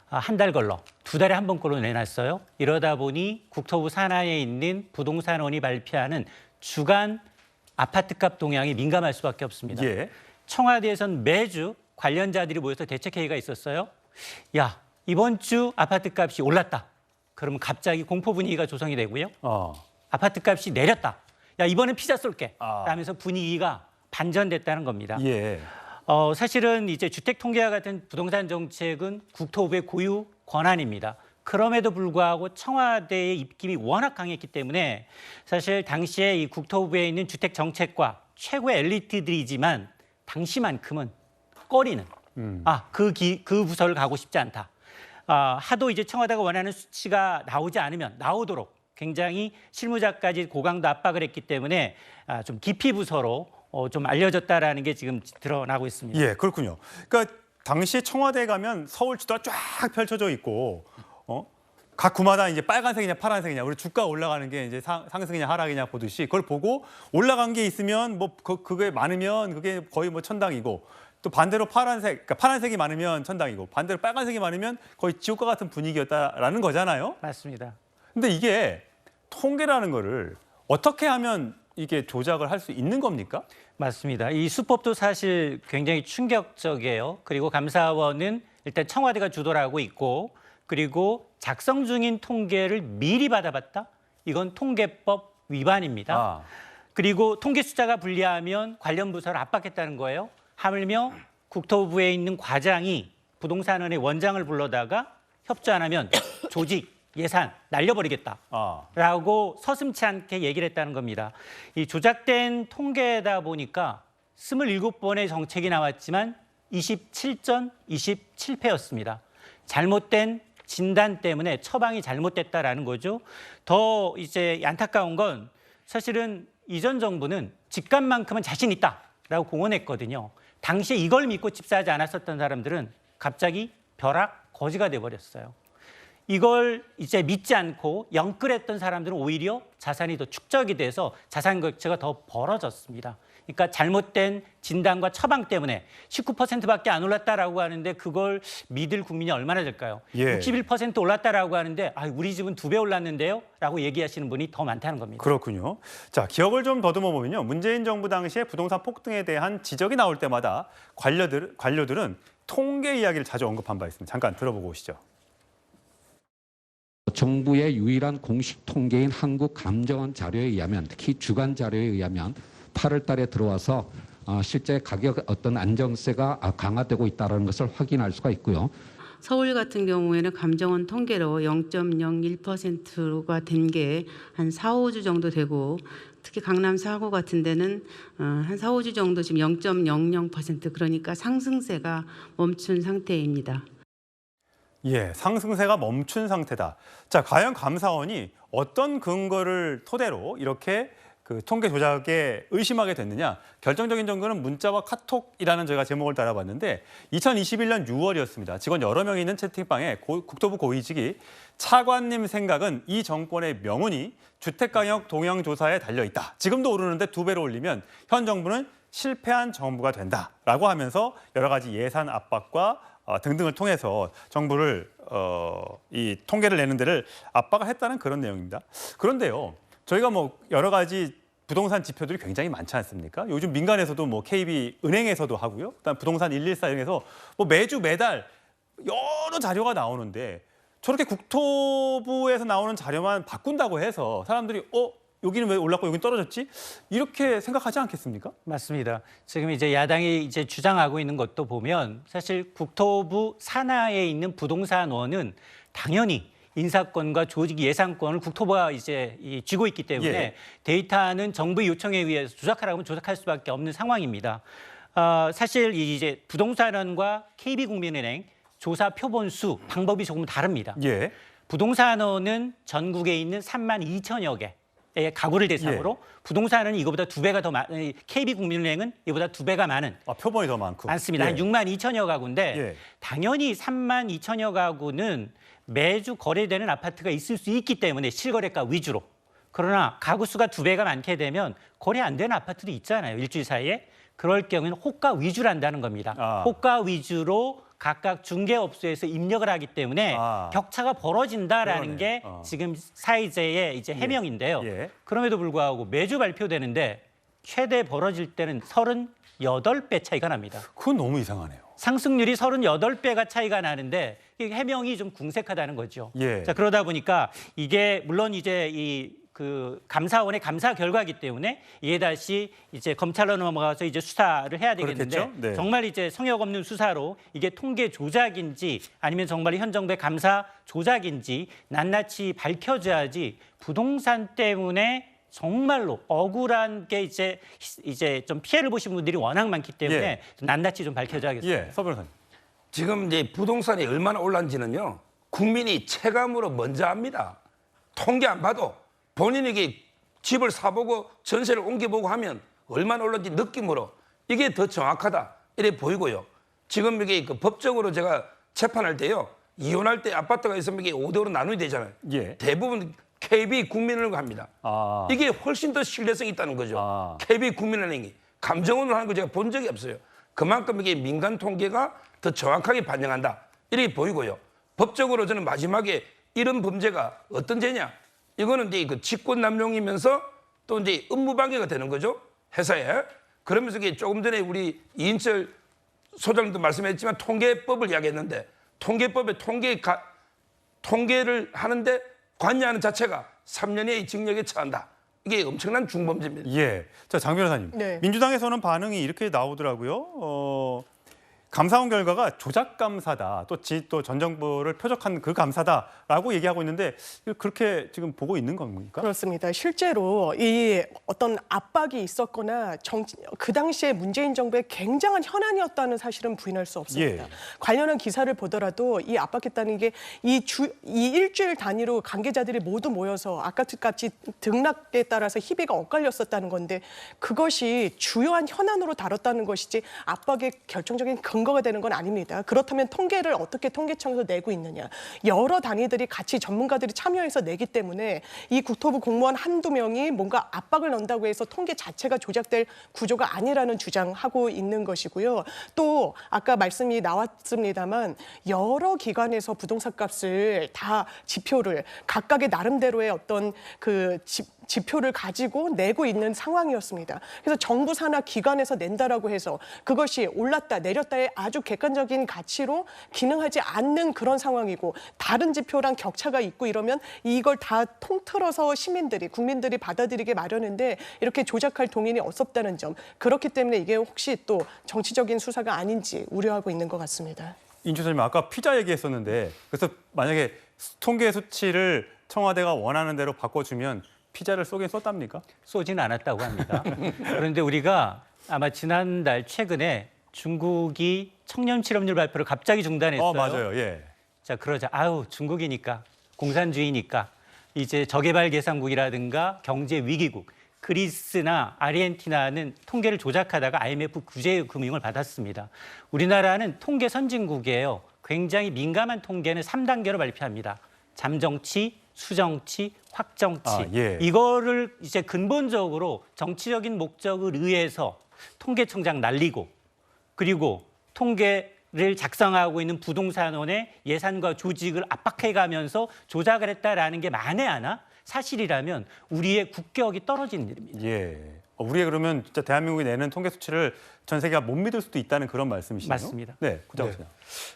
Speaker 15: 한 달 걸러 2달에 한 번꼴로 내놨어요. 이러다 보니 국토부 산하에 있는 부동산원이 발표하는 주간 아파트값 동향이 민감할 수밖에 없습니다.
Speaker 1: 예.
Speaker 15: 청와대에서는 매주 관련자들이 모여서 대책회의가 있었어요. 야, 이번 주 아파트값이 올랐다. 그러면 갑자기 공포 분위기가 조성이 되고요. 아파트값이 내렸다. 야, 이번엔 피자 쏠게. 라면서 분위기가 반전됐다는 겁니다.
Speaker 1: 예.
Speaker 15: 사실은 이제 주택 통계와 같은 부동산 정책은 국토부의 고유 권한입니다. 그럼에도 불구하고 청와대의 입김이 워낙 강했기 때문에 사실 당시에 이 국토부에 있는 주택 정책과 최고의 엘리트들이지만 당시만큼은 꺼리는 그 부서를 가고 싶지 않다. 하도 이제 청와대가 원하는 수치가 나오지 않으면 나오도록 굉장히 실무자까지 고강도 압박을 했기 때문에 좀 기피 부서로 좀 알려졌다라는 게 지금 드러나고 있습니다.
Speaker 1: 예, 그렇군요. 그러니까 당시 청와대에 가면 서울 지도가 쫙 펼쳐져 있고 각 구마다 이제 빨간색이냐 파란색이냐 우리 주가 올라가는 게 이제 상승이냐 하락이냐 보듯이 그걸 보고 올라간 게 있으면 뭐 그게 많으면 그게 거의 뭐 천당이고 또 반대로 그러니까 파란색이 많으면 천당이고 반대로 빨간색이 많으면 거의 지옥과 같은 분위기였다라는 거잖아요.
Speaker 15: 맞습니다.
Speaker 1: 근데 이게 통계라는 거를 어떻게 하면 이게 조작을 할 수 있는 겁니까?
Speaker 15: 맞습니다. 이 수법도 사실 굉장히 충격적이에요. 그리고 감사원은 일단 청와대가 주도를 하고 있고 그리고 작성 중인 통계를 미리 받아봤다? 이건 통계법 위반입니다. 그리고 통계 숫자가 불리하면 관련 부서를 압박했다는 거예요. 하물며 국토부에 있는 과장이 부동산원의 원장을 불러다가 협조 안 하면 조직, 예산 날려버리겠다라고 서슴지 않게 얘기를 했다는 겁니다. 이 조작된 통계다 보니까 27번의 정책이 나왔지만 27전 27패였습니다. 잘못된 진단 때문에 처방이 잘못됐다라는 거죠. 더 이제 안타까운 건 사실은 이전 정부는 집값만큼은 자신 있다라고 공언했거든요. 당시에 이걸 믿고 집사하지 않았었던 사람들은 갑자기 벼락 거지가 돼버렸어요. 이걸 이제 믿지 않고 영끌했던 사람들은 오히려 자산이 더 축적이 돼서 자산 격차가 더 벌어졌습니다. 그러니까 잘못된 진단과 처방 때문에 19%밖에 안 올랐다라고 하는데 그걸 믿을 국민이 얼마나 될까요? 61% 올랐다라고 하는데 우리 집은 2배 올랐는데요? 라고 얘기하시는 분이 더 많다는 겁니다.
Speaker 1: 그렇군요. 자, 기억을 좀 더듬어 보면요. 문재인 정부 당시에 부동산 폭등에 대한 지적이 나올 때마다 관료들은 통계 이야기를 자주 언급한 바 있습니다. 잠깐 들어보고 오시죠.
Speaker 16: 정부의 유일한 공식 통계인 한국감정원 자료에 의하면 특히 주간 자료에 의하면 8월 달에 들어와서 실제 가격 어떤 안정세가 강화되고 있다는 것을 확인할 수가 있고요.
Speaker 14: 서울 같은 경우에는 감정원 통계로 0.01%가 된 게 한 4, 5주 정도 되고 특히 강남 4구 같은 데는 한 4, 5주 정도 지금 0.00% 그러니까 상승세가 멈춘 상태입니다.
Speaker 1: 예, 상승세가 멈춘 상태다. 자, 과연 감사원이 어떤 근거를 토대로 이렇게 그 통계 조작에 의심하게 됐느냐? 결정적인 증거는 문자와 카톡이라는 저희가 제목을 달아봤는데 2021년 6월이었습니다. 직원 여러 명이 있는 채팅방에 국토부 고위직이 차관님 생각은 이 정권의 명운이 주택가격 동향 조사에 달려있다. 지금도 오르는데 2배로 올리면 현 정부는 실패한 정부가 된다라고 하면서 여러 가지 예산 압박과 등등을 통해서 정부를 이 통계를 내는 데를 압박을 했다는 그런 내용입니다. 그런데요, 저희가 뭐 여러 가지 부동산 지표들이 굉장히 많지 않습니까? 요즘 민간에서도 뭐 KB은행에서도 하고요. 그다음 부동산 114에서 뭐 매주 매달 여러 자료가 나오는데 저렇게 국토부에서 나오는 자료만 바꾼다고 해서 사람들이 여기는 왜 올랐고 여기는 떨어졌지? 이렇게 생각하지 않겠습니까?
Speaker 15: 맞습니다. 지금 이제 야당이 이제 주장하고 있는 것도 보면 사실 국토부 산하에 있는 부동산원은 당연히 인사권과 조직 예산권을 국토부가 이제 쥐고 있기 때문에 데이터는 정부의 요청에 의해서 조작하라고 하면 조작할 수밖에 없는 상황입니다. 사실 이제 부동산원과 KB국민은행 조사 표본 수 방법이 조금 다릅니다. 부동산원은 전국에 있는 3만 2천여 개. 가구를 대상으로 부동산은 이거보다 2배가 더 많은 KB국민은행은 이보다 2배가 많은
Speaker 1: 표본이 더 많습니다.
Speaker 15: 한 6만 2천여 가구인데 당연히 3만 2천여 가구는 매주 거래되는 아파트가 있을 수 있기 때문에 실거래가 위주로. 그러나 가구 수가 2배가 많게 되면 거래 안 되는 아파트도 있잖아요. 일주일 사이에. 그럴 경우에는 호가 위주로 한다는 겁니다. 호가 위주로 각각 중개업소에서 입력을 하기 때문에 격차가 벌어진다라는 게 지금 사회제의 이제 해명인데요. 그럼에도 불구하고 매주 발표되는데 최대 벌어질 때는 38배 차이가 납니다.
Speaker 1: 그건 너무 이상하네요.
Speaker 15: 상승률이 38배가 차이가 나는데 이 해명이 좀 궁색하다는 거죠. 자, 그러다 보니까 이게 물론 이제 그 감사원의 감사 결과이기 때문에 이에 다시 이제 검찰로 넘어가서 이제 수사를 해야 되겠는데 정말 이제 성역 없는 수사로 이게 통계 조작인지 아니면 정말 현 정부의 감사 조작인지 낱낱이 밝혀져야지 부동산 때문에 정말로 억울한 게 이제 좀 피해를 보신 분들이 워낙 많기 때문에 좀 낱낱이 좀 밝혀져야겠습니다.
Speaker 1: 서 변호사님.
Speaker 5: 지금 이제 부동산이 얼마나 올랐는지는요. 국민이 체감으로 먼저 압니다. 통계 안 봐도 본인에게 집을 사보고 전세를 옮겨보고 하면 얼마나 올랐는지 느낌으로 이게 더 정확하다 이래 보이고요. 지금 이게 그 법적으로 제가 재판할 때요. 이혼할 때 아파트가 있으면 이게 5대5로 나누게 되잖아요. 대부분 KB국민은행을 합니다. 이게 훨씬 더 신뢰성이 있다는 거죠. KB국민은행이 감정원을 하는 거 제가 본 적이 없어요. 그만큼 이게 민간 통계가 더 정확하게 반영한다. 이렇게 보이고요. 법적으로 저는 마지막에 이런 범죄가 어떤 죄냐? 이거는 이제 그 직권 남용이면서 또 이제 업무방해가 되는 거죠. 회사에. 그러면서 이게 조금 전에 우리 이인철 소장님도 말씀했지만 통계법을 이야기했는데 통계법에 통계를 하는데 관여하는 자체가 3년의 징역에 처한다. 이게 엄청난 중범죄입니다.
Speaker 1: 예. 자, 장 변호사님.
Speaker 8: 네.
Speaker 1: 민주당에서는 반응이 이렇게 나오더라고요. 감사원 결과가 조작 감사다. 또 전 정부를 표적한 그 감사다라고 얘기하고 있는데 그렇게 지금 보고 있는 겁니까?
Speaker 8: 그렇습니다. 실제로 이 어떤 압박이 있었거나 그 당시에 문재인 정부의 굉장한 현안이었다는 사실은 부인할 수 없습니다.
Speaker 1: 예.
Speaker 8: 관련한 기사를 보더라도 이 압박했다는 게 이 일주일 단위로 관계자들이 모두 모여서 아까같이 등락에 따라서 희비가 엇갈렸었다는 건데 그것이 주요한 현안으로 다뤘다는 것이지 압박의 결정적인 근거가 되는 건 아닙니다. 그렇다면 통계를 어떻게 통계청에서 내고 있느냐. 여러 단위들이 같이 전문가들이 참여해서 내기 때문에 이 국토부 공무원 한두 명이 뭔가 압박을 넣는다고 해서 통계 자체가 조작될 구조가 아니라는 주장하고 있는 것이고요. 또 아까 말씀이 나왔습니다만 여러 기관에서 부동산 값을 다 지표를 각각의 나름대로의 어떤 그 지표를 가지고 내고 있는 상황이었습니다. 그래서 정부 산하 기관에서 낸다라고 해서 그것이 올랐다 내렸다의 아주 객관적인 가치로 기능하지 않는 그런 상황이고 다른 지표랑 격차가 있고 이러면 이걸 다 통틀어서 국민들이 받아들이게 마련인데 이렇게 조작할 동인이 없었다는 점. 그렇기 때문에 이게 혹시 또 정치적인 수사가 아닌지 우려하고 있는 것 같습니다.
Speaker 1: 인주선님 아까 피자 얘기했었는데 그래서 만약에 통계 수치를 청와대가 원하는 대로 바꿔주면 피자를 쏘긴 쏘답니까?
Speaker 15: 쏘지는 않았다고 합니다. 그런데 우리가 아마 지난달 최근에 중국이 청년 실업률 발표를 갑자기 중단했어요.
Speaker 1: 맞아요. 예.
Speaker 15: 자, 그러자 중국이니까 공산주의니까 이제 저개발개발국이라든가 경제 위기국 그리스나 아르헨티나는 통계를 조작하다가 IMF 구제 금융을 받았습니다. 우리나라는 통계 선진국이에요. 굉장히 민감한 통계는 3단계로 발표합니다. 잠정치, 수정치, 확정치.
Speaker 1: 예.
Speaker 15: 이거를 이제 근본적으로 정치적인 목적을 의해서 통계청장 날리고 그리고 통계를 작성하고 있는 부동산원의 예산과 조직을 압박해가면서 조작을 했다라는 게 만에 하나 사실이라면 우리의 국격이 떨어지는 일입니다.
Speaker 1: 예. 우리가 그러면 진짜 대한민국이 내는 통계 수치를 전 세계가 못 믿을 수도 있다는 그런 말씀이시네요.
Speaker 15: 맞습니다.
Speaker 1: 네, 구자욱 씨.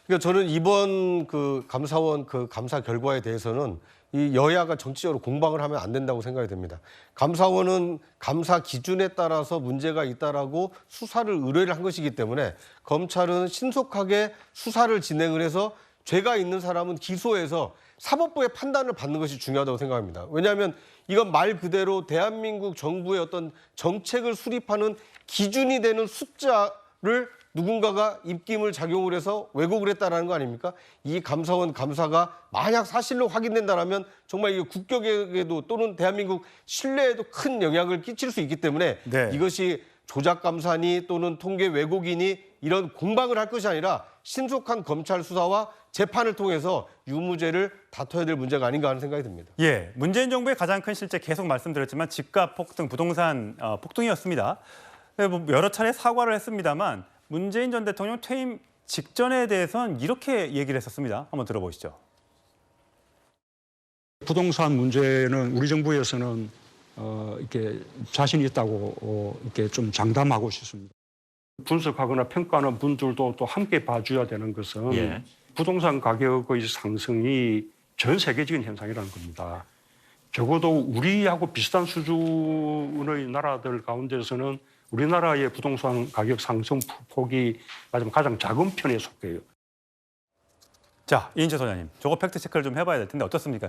Speaker 3: 그러니까 저는 이번 그 감사원 그 감사 결과에 대해서는 이 여야가 정치적으로 공방을 하면 안 된다고 생각이 됩니다. 감사원은 감사 기준에 따라서 문제가 있다라고 수사를 의뢰를 한 것이기 때문에 검찰은 신속하게 수사를 진행을 해서 죄가 있는 사람은 기소해서 사법부의 판단을 받는 것이 중요하다고 생각합니다. 왜냐하면 이건 말 그대로 대한민국 정부의 어떤 정책을 수립하는 기준이 되는 숫자를 누군가가 입김을 작용을 해서 왜곡을 했다는 거 아닙니까? 이 감사원 감사가 만약 사실로 확인된다면 정말 이게 국격에도 또는 대한민국 신뢰에도 큰 영향을 끼칠 수 있기 때문에
Speaker 1: 네.
Speaker 3: 이것이 조작 감사니 또는 통계 왜곡이니 이런 공방을 할 것이 아니라 신속한 검찰 수사와 재판을 통해서 유무죄를 다퉈야 될 문제가 아닌가 하는 생각이 듭니다.
Speaker 1: 예, 문재인 정부의 가장 큰 실제 계속 말씀드렸지만 집값 폭등, 부동산 폭등이었습니다. 여러 차례 사과를 했습니다만 문재인 전 대통령 퇴임 직전에 대해서는 이렇게 얘기를 했었습니다. 한번 들어보시죠.
Speaker 17: 부동산 문제는 우리 정부에서는 이렇게 자신이 있다고 이렇게 좀 장담하고 싶습니다. 분석하거나 평가하는 분들도 또 함께 봐줘야 되는 것은 부동산 가격의 상승이 전 세계적인 현상이라는 겁니다. 적어도 우리하고 비슷한 수준의 나라들 가운데서는 우리나라의 부동산 가격 상승 폭이 가장 작은 편에 속해요.
Speaker 1: 자, 이인철 소장님, 저거 팩트 체크를 좀 해봐야 될 텐데 어떻습니까?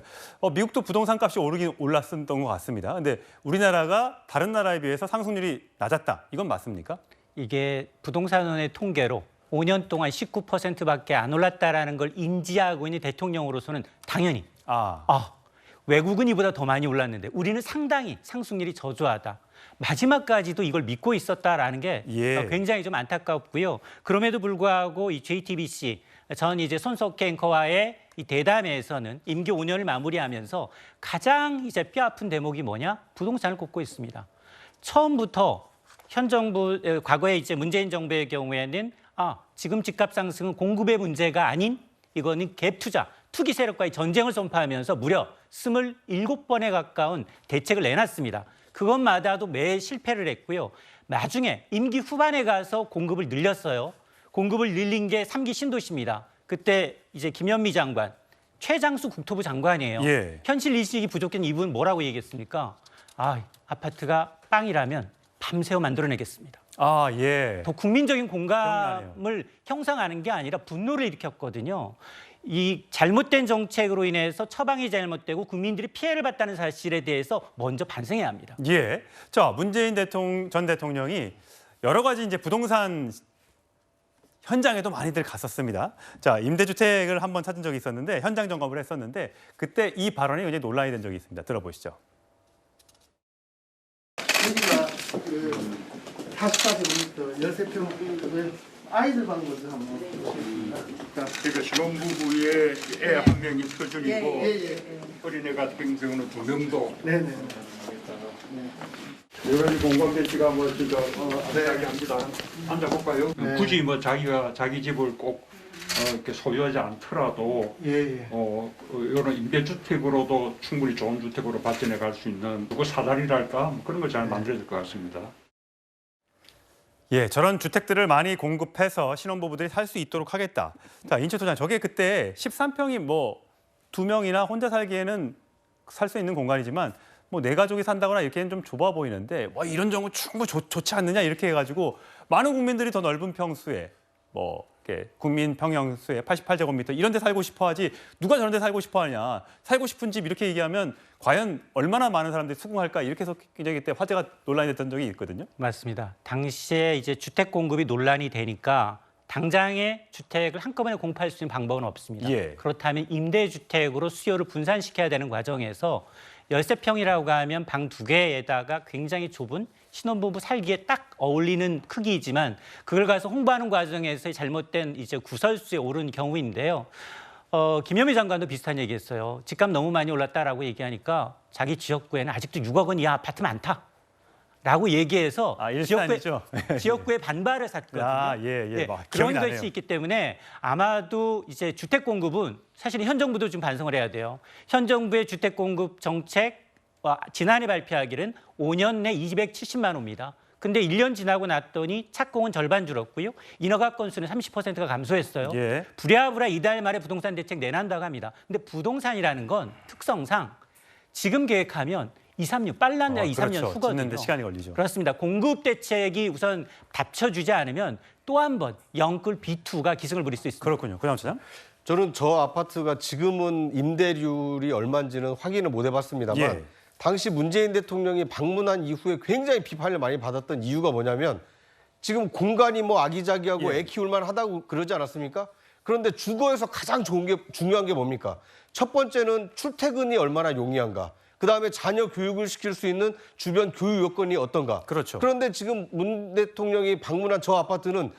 Speaker 1: 미국도 부동산 값이 오르긴 올랐던 것 같습니다. 근데 우리나라가 다른 나라에 비해서 상승률이 낮았다. 이건 맞습니까?
Speaker 15: 이게 부동산원의 통계로 5년 동안 19%밖에 안 올랐다라는 걸 인지하고 있는 대통령으로서는 당연히 외국은 이보다 더 많이 올랐는데 우리는 상당히 상승률이 저조하다. 마지막까지도 이걸 믿고 있었다라는 게 굉장히 좀 안타깝고요. 그럼에도 불구하고 이 JTBC 전 이제 손석희 앵커와의 이 대담회에서는 임기 5년을 마무리하면서 가장 이제 뼈아픈 대목이 뭐냐? 부동산을 꼽고 있습니다. 처음부터 현 정부 과거에 이제 문재인 정부의 경우에는 지금 집값 상승은 공급의 문제가 아닌 이거는 갭 투자, 투기 세력과의 전쟁을 선포하면서 무려 27번에 가까운 대책을 내놨습니다. 그것마다도 매 실패를 했고요. 나중에 임기 후반에 가서 공급을 늘렸어요. 공급을 늘린 게 3기 신도시입니다. 그때 이제 김현미 장관, 최장수 국토부 장관이에요.
Speaker 1: 예.
Speaker 15: 현실 인식이 부족한 이분 뭐라고 얘기했습니까? 아파트가 빵이라면 밤새워 만들어내겠습니다.
Speaker 1: 예.
Speaker 15: 더 국민적인 공감을 형성하는 게 아니라 분노를 일으켰거든요. 이 잘못된 정책으로 인해서 처방이 잘못되고 국민들이 피해를 봤다는 사실에 대해서 먼저 반성해야 합니다.
Speaker 1: 예. 자, 문재인 전 대통령이 여러 가지 이제 부동산 현장에도 많이들 갔었습니다. 자, 임대주택을 한번 찾은 적이 있었는데 현장 점검을 했었는데 그때 이 발언이 굉장히 논란이 된 적이 있습니다. 들어보시죠.
Speaker 4: 여기가 그 44제곱미터 13평 아이들 방 먼저 한번 보겠습니다.
Speaker 17: 그러니까 신혼부부의 애 한 명이 표준이고 어린애가 같은 경우는 2명도.
Speaker 4: 네네.
Speaker 17: 여러 가지 공감 대치가 뭐 진짜 이야기합니다. 앉아볼까요?
Speaker 4: 네.
Speaker 17: 굳이 뭐 자기가 자기 집을 꼭 이렇게 소유하지 않더라도 이런 임대주택으로도 충분히 좋은 주택으로 발전해 갈 수 있는 누구 사다리랄까 뭐 그런 걸 잘 만들어야 될 것 같습니다.
Speaker 1: 예, 저런 주택들을 많이 공급해서 신혼부부들이 살 수 있도록 하겠다. 자, 인천소장, 저게 그때 13평이 뭐 2명이나 혼자 살기에는 살 수 있는 공간이지만 뭐 내 가족이 산다거나 이렇게는 좀 좁아 보이는데 이런 정도 충분히 좋지 않느냐 이렇게 해가지고 많은 국민들이 더 넓은 평수에 뭐 이렇게 국민 평형수에 88제곱미터 이런 데 살고 싶어 하지 누가 저런 데 살고 싶어 하냐. 살고 싶은 집 이렇게 얘기하면 과연 얼마나 많은 사람들이 수긍할까 이렇게 해서 굉장히 그때 화제가 논란이 됐던 적이 있거든요.
Speaker 15: 맞습니다. 당시에 이제 주택 공급이 논란이 되니까 당장의 주택을 한꺼번에 공급할 수 있는 방법은 없습니다.
Speaker 1: 예.
Speaker 15: 그렇다면 임대주택으로 수요를 분산시켜야 되는 과정에서 13평이라고 하면 방 2개에다가 굉장히 좁은 신혼부부 살기에 딱 어울리는 크기이지만 그걸 가서 홍보하는 과정에서의 잘못된 이제 구설수에 오른 경우인데요. 김현미 장관도 비슷한 얘기했어요. 집값 너무 많이 올랐다라고 얘기하니까 자기 지역구에는 아직도 6억 원 이하 아파트 많다. 라고 얘기해서 지역구에 반발을 샀거든요. 그런 것이 있기 때문에 아마도 이제 주택 공급은 사실 현 정부도 좀 반성을 해야 돼요. 현 정부의 주택 공급 정책 지난해 발표하기는 5년 내 270만 호입니다. 근데 1년 지나고 났더니 착공은 절반 줄었고요. 인허가 건수는 30%가 감소했어요.
Speaker 1: 예.
Speaker 15: 부랴부랴 이달 말에 부동산 대책 내놓는다고 합니다. 근데 부동산이라는 건 특성상 지금 계획하면 2, 3년 빨랐냐 2, 3년
Speaker 1: 그렇죠.
Speaker 15: 후거든요.
Speaker 1: 짓는데 시간이 걸리죠.
Speaker 15: 그렇습니다. 공급 대책이 우선 받쳐주지 않으면 또 한 번 영끌 B2가 기승을 부릴 수 있습니다.
Speaker 1: 그렇군요. 그다음 차장?
Speaker 3: 저는 저 아파트가 지금은 임대료율이 얼마인지는 확인을 못 해봤습니다만 당시 문재인 대통령이 방문한 이후에 굉장히 비판을 많이 받았던 이유가 뭐냐면 지금 공간이 뭐 아기자기하고 애 키울만 하다고 그러지 않았습니까? 그런데 주거에서 가장 중요한 게 뭡니까? 첫 번째는 출퇴근이 얼마나 용이한가. 그다음에 자녀 교육을 시킬 수 있는 주변 교육 여건이 어떤가.
Speaker 1: 그렇죠.
Speaker 3: 그런데 지금 문 대통령이 방문한 저 아파트는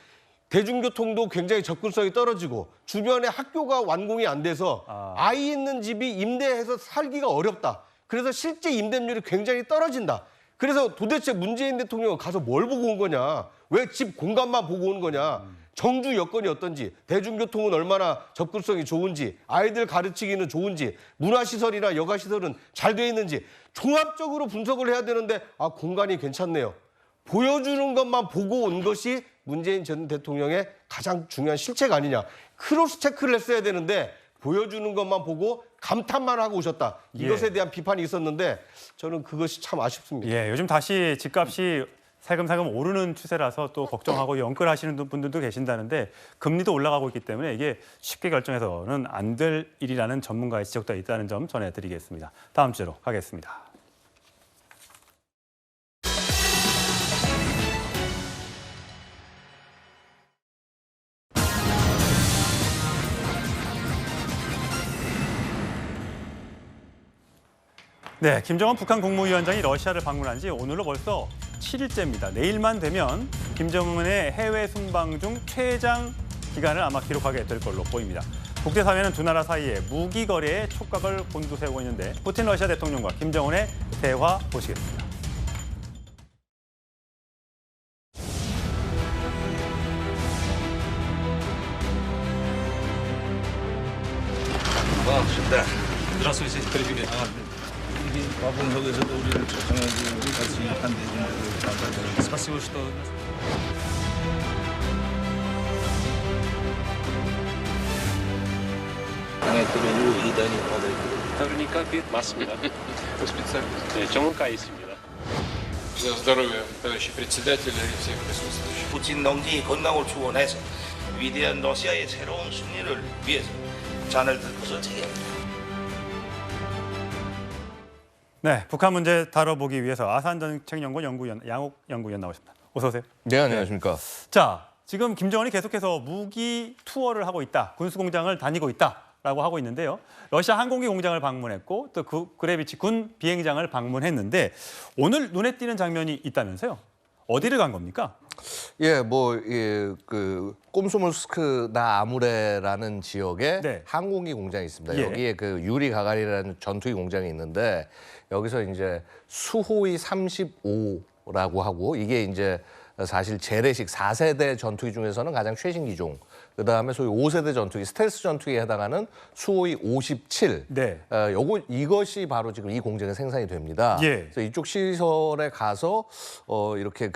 Speaker 3: 대중교통도 굉장히 접근성이 떨어지고 주변에 학교가 완공이 안 돼서 아이 있는 집이 임대해서 살기가 어렵다. 그래서 실제 임대료율이 굉장히 떨어진다. 그래서 도대체 문재인 대통령은 가서 뭘 보고 온 거냐. 왜 집 공간만 보고 온 거냐. 정주 여건이 어떤지, 대중교통은 얼마나 접근성이 좋은지, 아이들 가르치기는 좋은지, 문화시설이나 여가시설은 잘 돼 있는지 종합적으로 분석을 해야 되는데 공간이 괜찮네요. 보여주는 것만 보고 온 것이 문재인 전 대통령의 가장 중요한 실체가 아니냐. 크로스 체크를 했어야 되는데 보여주는 것만 보고 감탄만 하고 오셨다. 이것에 대한 비판이 있었는데 저는 그것이 참 아쉽습니다.
Speaker 1: 예, 요즘 다시 집값이 살금살금 오르는 추세라서 또 걱정하고 연끌하시는 분들도 계신다는데 금리도 올라가고 있기 때문에 이게 쉽게 결정해서는 안 될 일이라는 전문가의 지적도 있다는 점 전해드리겠습니다. 다음 주제로 가겠습니다. 네, 김정은 북한 국무위원장이 러시아를 방문한 지 오늘로 벌써 7일째입니다. 내일만 되면 김정은의 해외 순방 중 최장 기간을 아마 기록하게 될 걸로 보입니다. 국제사회는 두 나라 사이에 무기 거래에 촉각을 곤두세우고 있는데 푸틴 러시아 대통령과 김정은의 대화 보시겠습니다.
Speaker 18: 말씀하신 그래픽에 나갑니다.
Speaker 19: 화분석에서도 우리를 초청해주고 같이 한 대중들을 감사드립니다.
Speaker 18: Спасибо, что
Speaker 19: 당에 들어오고 이단이 받아있고
Speaker 18: наверняка 맞습니다. По специальности. 네, 전문가 있습니다. За здоровье товарища председателя и всех присутствующих.
Speaker 19: 푸틴 농지 건강을 축원해서 위대한 러시아의 새로운 승리를 위해서 잔을 들 것을 제기합니다.
Speaker 1: 네, 북한 문제 다뤄보기 위해서 아산정책연구원 연구위원 양옥 연구위원 나오십니다. 어서 오세요.
Speaker 20: 네, 안녕하십니까.
Speaker 1: 자, 지금 김정은이 계속해서 무기 투어를 하고 있다, 군수공장을 다니고 있다라고 하고 있는데요. 러시아 항공기 공장을 방문했고 또 그레비치 군 비행장을 방문했는데 오늘 눈에 띄는 장면이 있다면서요? 어디를 간 겁니까?
Speaker 20: 예, 그 꼼소몰스크 나아무레라는 지역에
Speaker 1: 네.
Speaker 20: 항공기 공장이 있습니다.
Speaker 1: 예.
Speaker 20: 여기에 그 유리 가가리라는 전투기 공장이 있는데 여기서 이제 수호이 35라고 하고 이게 이제 사실 재래식 4세대 전투기 중에서는 가장 최신 기종. 그다음에 소위 5세대 전투기, 스텔스 전투기에 해당하는 수호이 57.
Speaker 1: 네.
Speaker 20: 이것이 바로 지금 이 공장에 생산이 됩니다.
Speaker 1: 예.
Speaker 20: 그래서 이쪽 시설에 가서 이렇게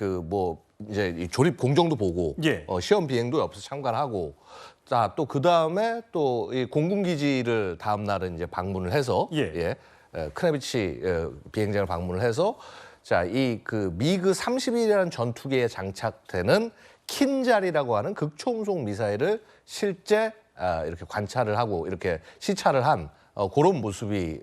Speaker 20: 이제 이 조립 공정도 보고
Speaker 1: 예.
Speaker 20: 시험 비행도 옆에서 참관하고 자, 또 그다음에 또 이 공군 기지를 다음 날은 이제 방문을 해서 크네비치 비행장을 방문을 해서 자, 이 그 미그 31이라는 전투기에 장착되는 킨잘이라고 하는 극초음속 미사일을 실제 이렇게 관찰을 하고 이렇게 시찰을 한 그런 모습이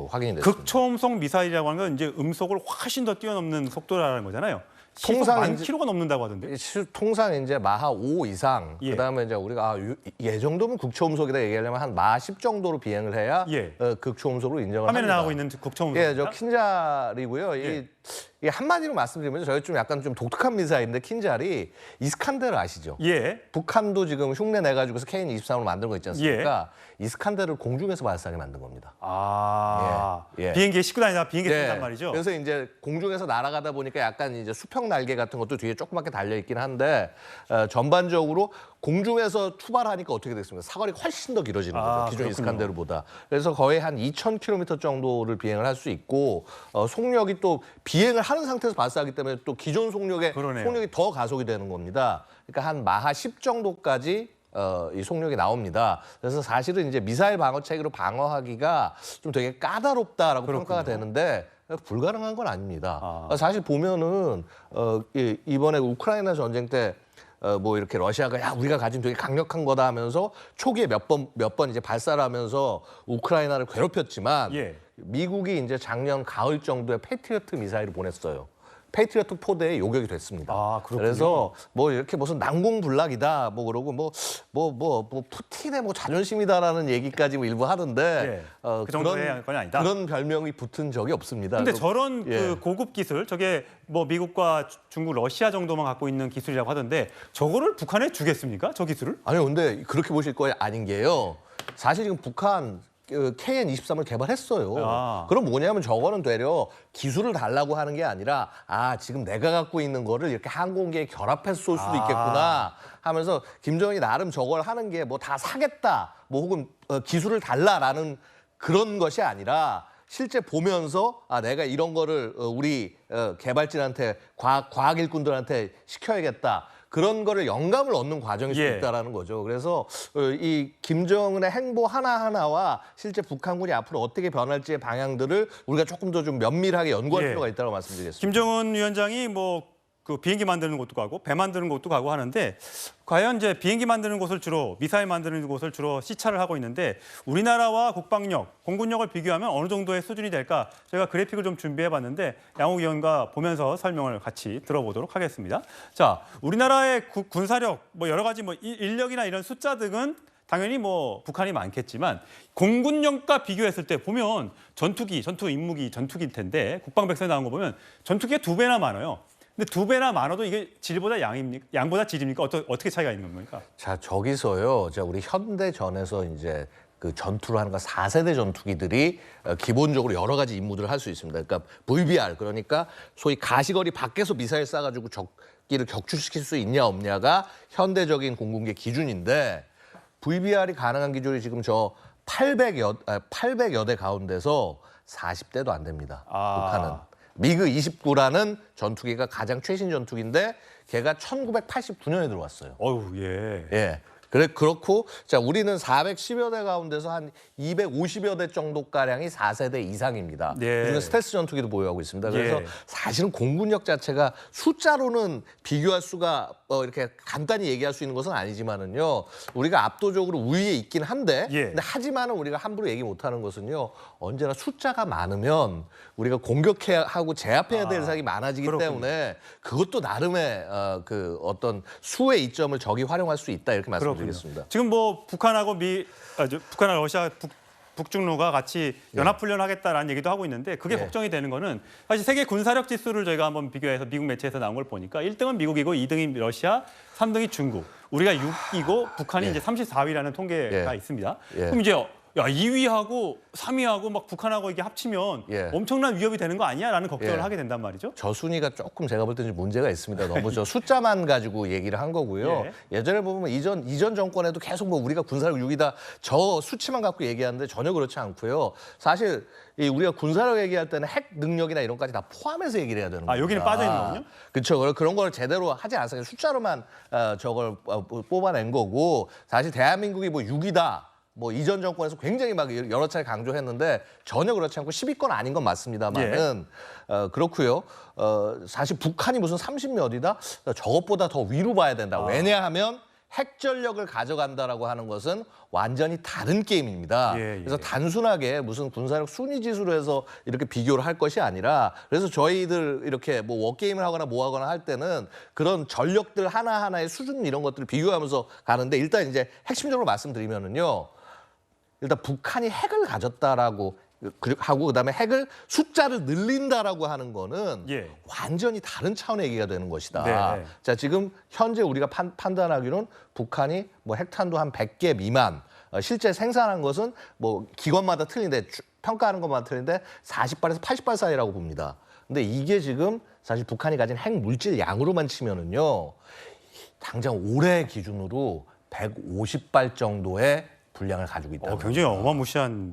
Speaker 20: 확인이 됐습니다.
Speaker 1: 극초음속 미사일이라고 하는 건 이제 음속을 훨씬 더 뛰어넘는 속도라는 거잖아요.
Speaker 20: 통상
Speaker 1: 만 킬로가 넘는다고 하던데.
Speaker 20: 통상 이제 마하 5 이상. 그다음에 이제 우리가 얘 정도면 극초음속이다 얘기하려면 한 마하 10 정도로 비행을 해야 극초음속으로 인정을
Speaker 1: 화면에
Speaker 20: 합니다.
Speaker 1: 나가고 있는 극초음속.
Speaker 20: 예, 저 킨잘이고요. 이 한마디로 말씀드리면 저희 좀 약간 좀 독특한 미사일인데 킨잘이 이스칸데르 아시죠?
Speaker 1: 예.
Speaker 20: 북한도 지금 흉내 내 가지고서 KN-23으로 만든 거 있지 않습니까? 이스칸데르를 공중에서 발사하게 만든 겁니다.
Speaker 1: 비행기에 싣고 다니다가 비행기에 탄단 말이죠.
Speaker 20: 그래서 이제 공중에서 날아가다 보니까 약간 이제 수평 날개 같은 것도 뒤에 조그맣게 달려 있긴 한데 전반적으로 공중에서 출발하니까 어떻게 됐습니까? 사거리가 훨씬 더 길어지는 거죠. 기존 이스칸데르보다. 그래서 거의 한 2,000km 정도를 비행을 할 수 있고 속력이 또 비행을 하는 상태에서 발사하기 때문에 또 기존 속력의 속력이 더 가속이 되는 겁니다. 그러니까 한 마하 10 정도까지 이 속력이 나옵니다. 그래서 사실은 이제 미사일 방어 체계로 방어하기가 좀 되게 까다롭다라고 평가가 되는데 불가능한 건 아닙니다. 사실 보면은 이번에 우크라이나 전쟁 때 뭐 이렇게 러시아가 야 우리가 가진 되게 강력한 거다 하면서 초기에 몇 번 이제 발사를 하면서 우크라이나를 괴롭혔지만 미국이 이제 작년 가을 정도에 패트리어트 미사일을 보냈어요. 패트리어트 포대에 요격이 됐습니다. 그래서 뭐 이렇게 무슨 난공불락이다 뭐 그러고 뭐 푸틴의 뭐 자존심이다라는 얘기까지 뭐 일부 하던데
Speaker 1: 그 정도의 건 아니다.
Speaker 20: 그런 별명이 붙은 적이 없습니다.
Speaker 1: 근데 저런 그 고급 기술, 저게 뭐 미국과 중국, 러시아 정도만 갖고 있는 기술이라고 하던데 저거를 북한에 주겠습니까? 저 기술을?
Speaker 20: 아니요, 근데 그렇게 보실 거예요. 아닌 게요. 사실 지금 북한 KN-23을 개발했어요. 그럼 뭐냐면 저거는 되려 기술을 달라고 하는 게 아니라 지금 내가 갖고 있는 거를 이렇게 항공기에 결합해서 쏠 수도 있겠구나 하면서 김정은이 나름 저걸 하는 게 뭐 다 사겠다 뭐 혹은 기술을 달라라는 그런 것이 아니라 실제 보면서 내가 이런 거를 우리 개발진한테 과학 일꾼들한테 시켜야겠다. 그런 거를 영감을 얻는 과정일 수 있다라는 거죠. 그래서 이 김정은의 행보 하나하나와 실제 북한군이 앞으로 어떻게 변할지의 방향들을 우리가 조금 더 좀 면밀하게 연구할 필요가 있다고 말씀드리겠습니다.
Speaker 1: 김정은 위원장이 뭐 그 비행기 만드는 곳도 가고 배 만드는 곳도 가고 하는데 과연 이제 비행기 만드는 곳을 주로 미사일 만드는 곳을 주로 시찰을 하고 있는데 우리나라와 국방력, 공군력을 비교하면 어느 정도의 수준이 될까? 저희가 그래픽을 좀 준비해봤는데 양옥 의원과 보면서 설명을 같이 들어보도록 하겠습니다. 자, 우리나라의 군사력, 뭐 여러 가지 뭐 인력이나 이런 숫자 등은 당연히 뭐 북한이 많겠지만 공군력과 비교했을 때 보면 전투기, 전투 임무기, 전투기일 텐데 국방백서에 나온 거 보면 전투기가 2배나 많아요. 근데 2배나 많아도 이게 질보다 양보다 질입니까? 어떻게 차이가 있는 겁니까?
Speaker 20: 자, 저기서요. 우리 현대전에서 이제 그 전투를 하는 거 4세대 전투기들이 기본적으로 여러 가지 임무들을 할 수 있습니다. 그러니까 VBR, 그러니까 소위 가시거리 밖에서 미사일 쏴가지고 적기를 격추시킬 수 있냐 없냐가 현대적인 공군기의 기준인데 VBR이 가능한 기준이 지금 저 800여 대 가운데서 40대도 안 됩니다. 북한은. 미그 29라는 전투기가 가장 최신 전투기인데 걔가 1989년에 들어왔어요.
Speaker 1: 어우, 예.
Speaker 20: 예. 그렇고 자 우리는 410여 대 가운데서 한 250여 대 정도가량이 4세대 이상입니다.
Speaker 1: 예.
Speaker 20: 그중에 스텔스 전투기도 보유하고 있습니다. 그래서
Speaker 1: 예.
Speaker 20: 사실은 공군력 자체가 숫자로는 비교할 수가 이렇게 간단히 얘기할 수 있는 것은 아니지만은요. 우리가 압도적으로 우위에 있긴 한데
Speaker 1: 예.
Speaker 20: 근데 하지만은 우리가 함부로 얘기 못하는 것은요. 언제나 숫자가 많으면 우리가 공격해야 하고 제압해야 될 사항이 많아지기
Speaker 1: 그렇군요.
Speaker 20: 때문에 그것도 나름의 그 어떤 수의 이점을 적이 활용할 수 있다 이렇게 말씀드리겠습니다.
Speaker 1: 지금 뭐 북한하고 북한하고 러시아 북중로가 같이 연합훈련하겠다라는 얘기도 하고 있는데 그게 걱정이 되는 거는 사실 세계 군사력 지수를 저희가 한번 비교해서 미국 매체에서 나온 걸 보니까 1등은 미국이고 2등이 러시아, 3등이 중국. 우리가 6위고 북한이 이제 34위라는 통계가 있습니다. 그럼 이제 2위하고 3위하고 막 북한하고 이게 합치면 엄청난 위협이 되는 거 아니야라는 걱정을 하게 된단 말이죠.
Speaker 20: 저 순위가 조금 제가 볼 때는 문제가 있습니다. 너무 저 숫자만 가지고 얘기를 한 거고요. 예전에 보면 이전 정권에도 계속 뭐 우리가 군사력 6위다 저 수치만 갖고 얘기하는데 전혀 그렇지 않고요. 사실 우리가 군사력 얘기할 때는 핵 능력이나 이런 까지 다 포함해서 얘기를 해야 되는 거예요.
Speaker 1: 여기는 빠져 있는 거군요.
Speaker 20: 그렇죠. 그런 걸 제대로 하지 않았어요. 숫자로만 저걸 뽑아낸 거고 사실 대한민국이 뭐 6위다. 뭐 이전 정권에서 굉장히 막 여러 차례 강조했는데 전혀 그렇지 않고 10위권 아닌 건 맞습니다만은 그렇고요. 사실 북한이 무슨 30몇이다? 저것보다 더 위로 봐야 된다. 왜냐하면 핵 전력을 가져간다라고 하는 것은 완전히 다른 게임입니다. 그래서 단순하게 무슨 군사력 순위 지수로 해서 이렇게 비교를 할 것이 아니라 그래서 저희들 이렇게 뭐 워게임을 하거나 뭐 하거나 할 때는 그런 전력들 하나하나의 수준 이런 것들을 비교하면서 가는데 일단 이제 핵심적으로 말씀드리면은요. 일단 북한이 핵을 가졌다라고 하고 그다음에 핵을 숫자를 늘린다라고 하는 거는 완전히 다른 차원의 얘기가 되는 것이다. 자 지금 현재 우리가 판단하기로는 북한이 뭐 핵탄두 한 100개 미만 실제 생산한 것은 뭐 기관마다 틀린데 평가하는 것마다 틀린데 40발에서 80발 사이라고 봅니다. 근데 이게 지금 사실 북한이 가진 핵 물질 양으로만 치면은요 당장 올해 기준으로 150발 정도의 분량을 가지고 있다.
Speaker 1: 굉장히 어마무시한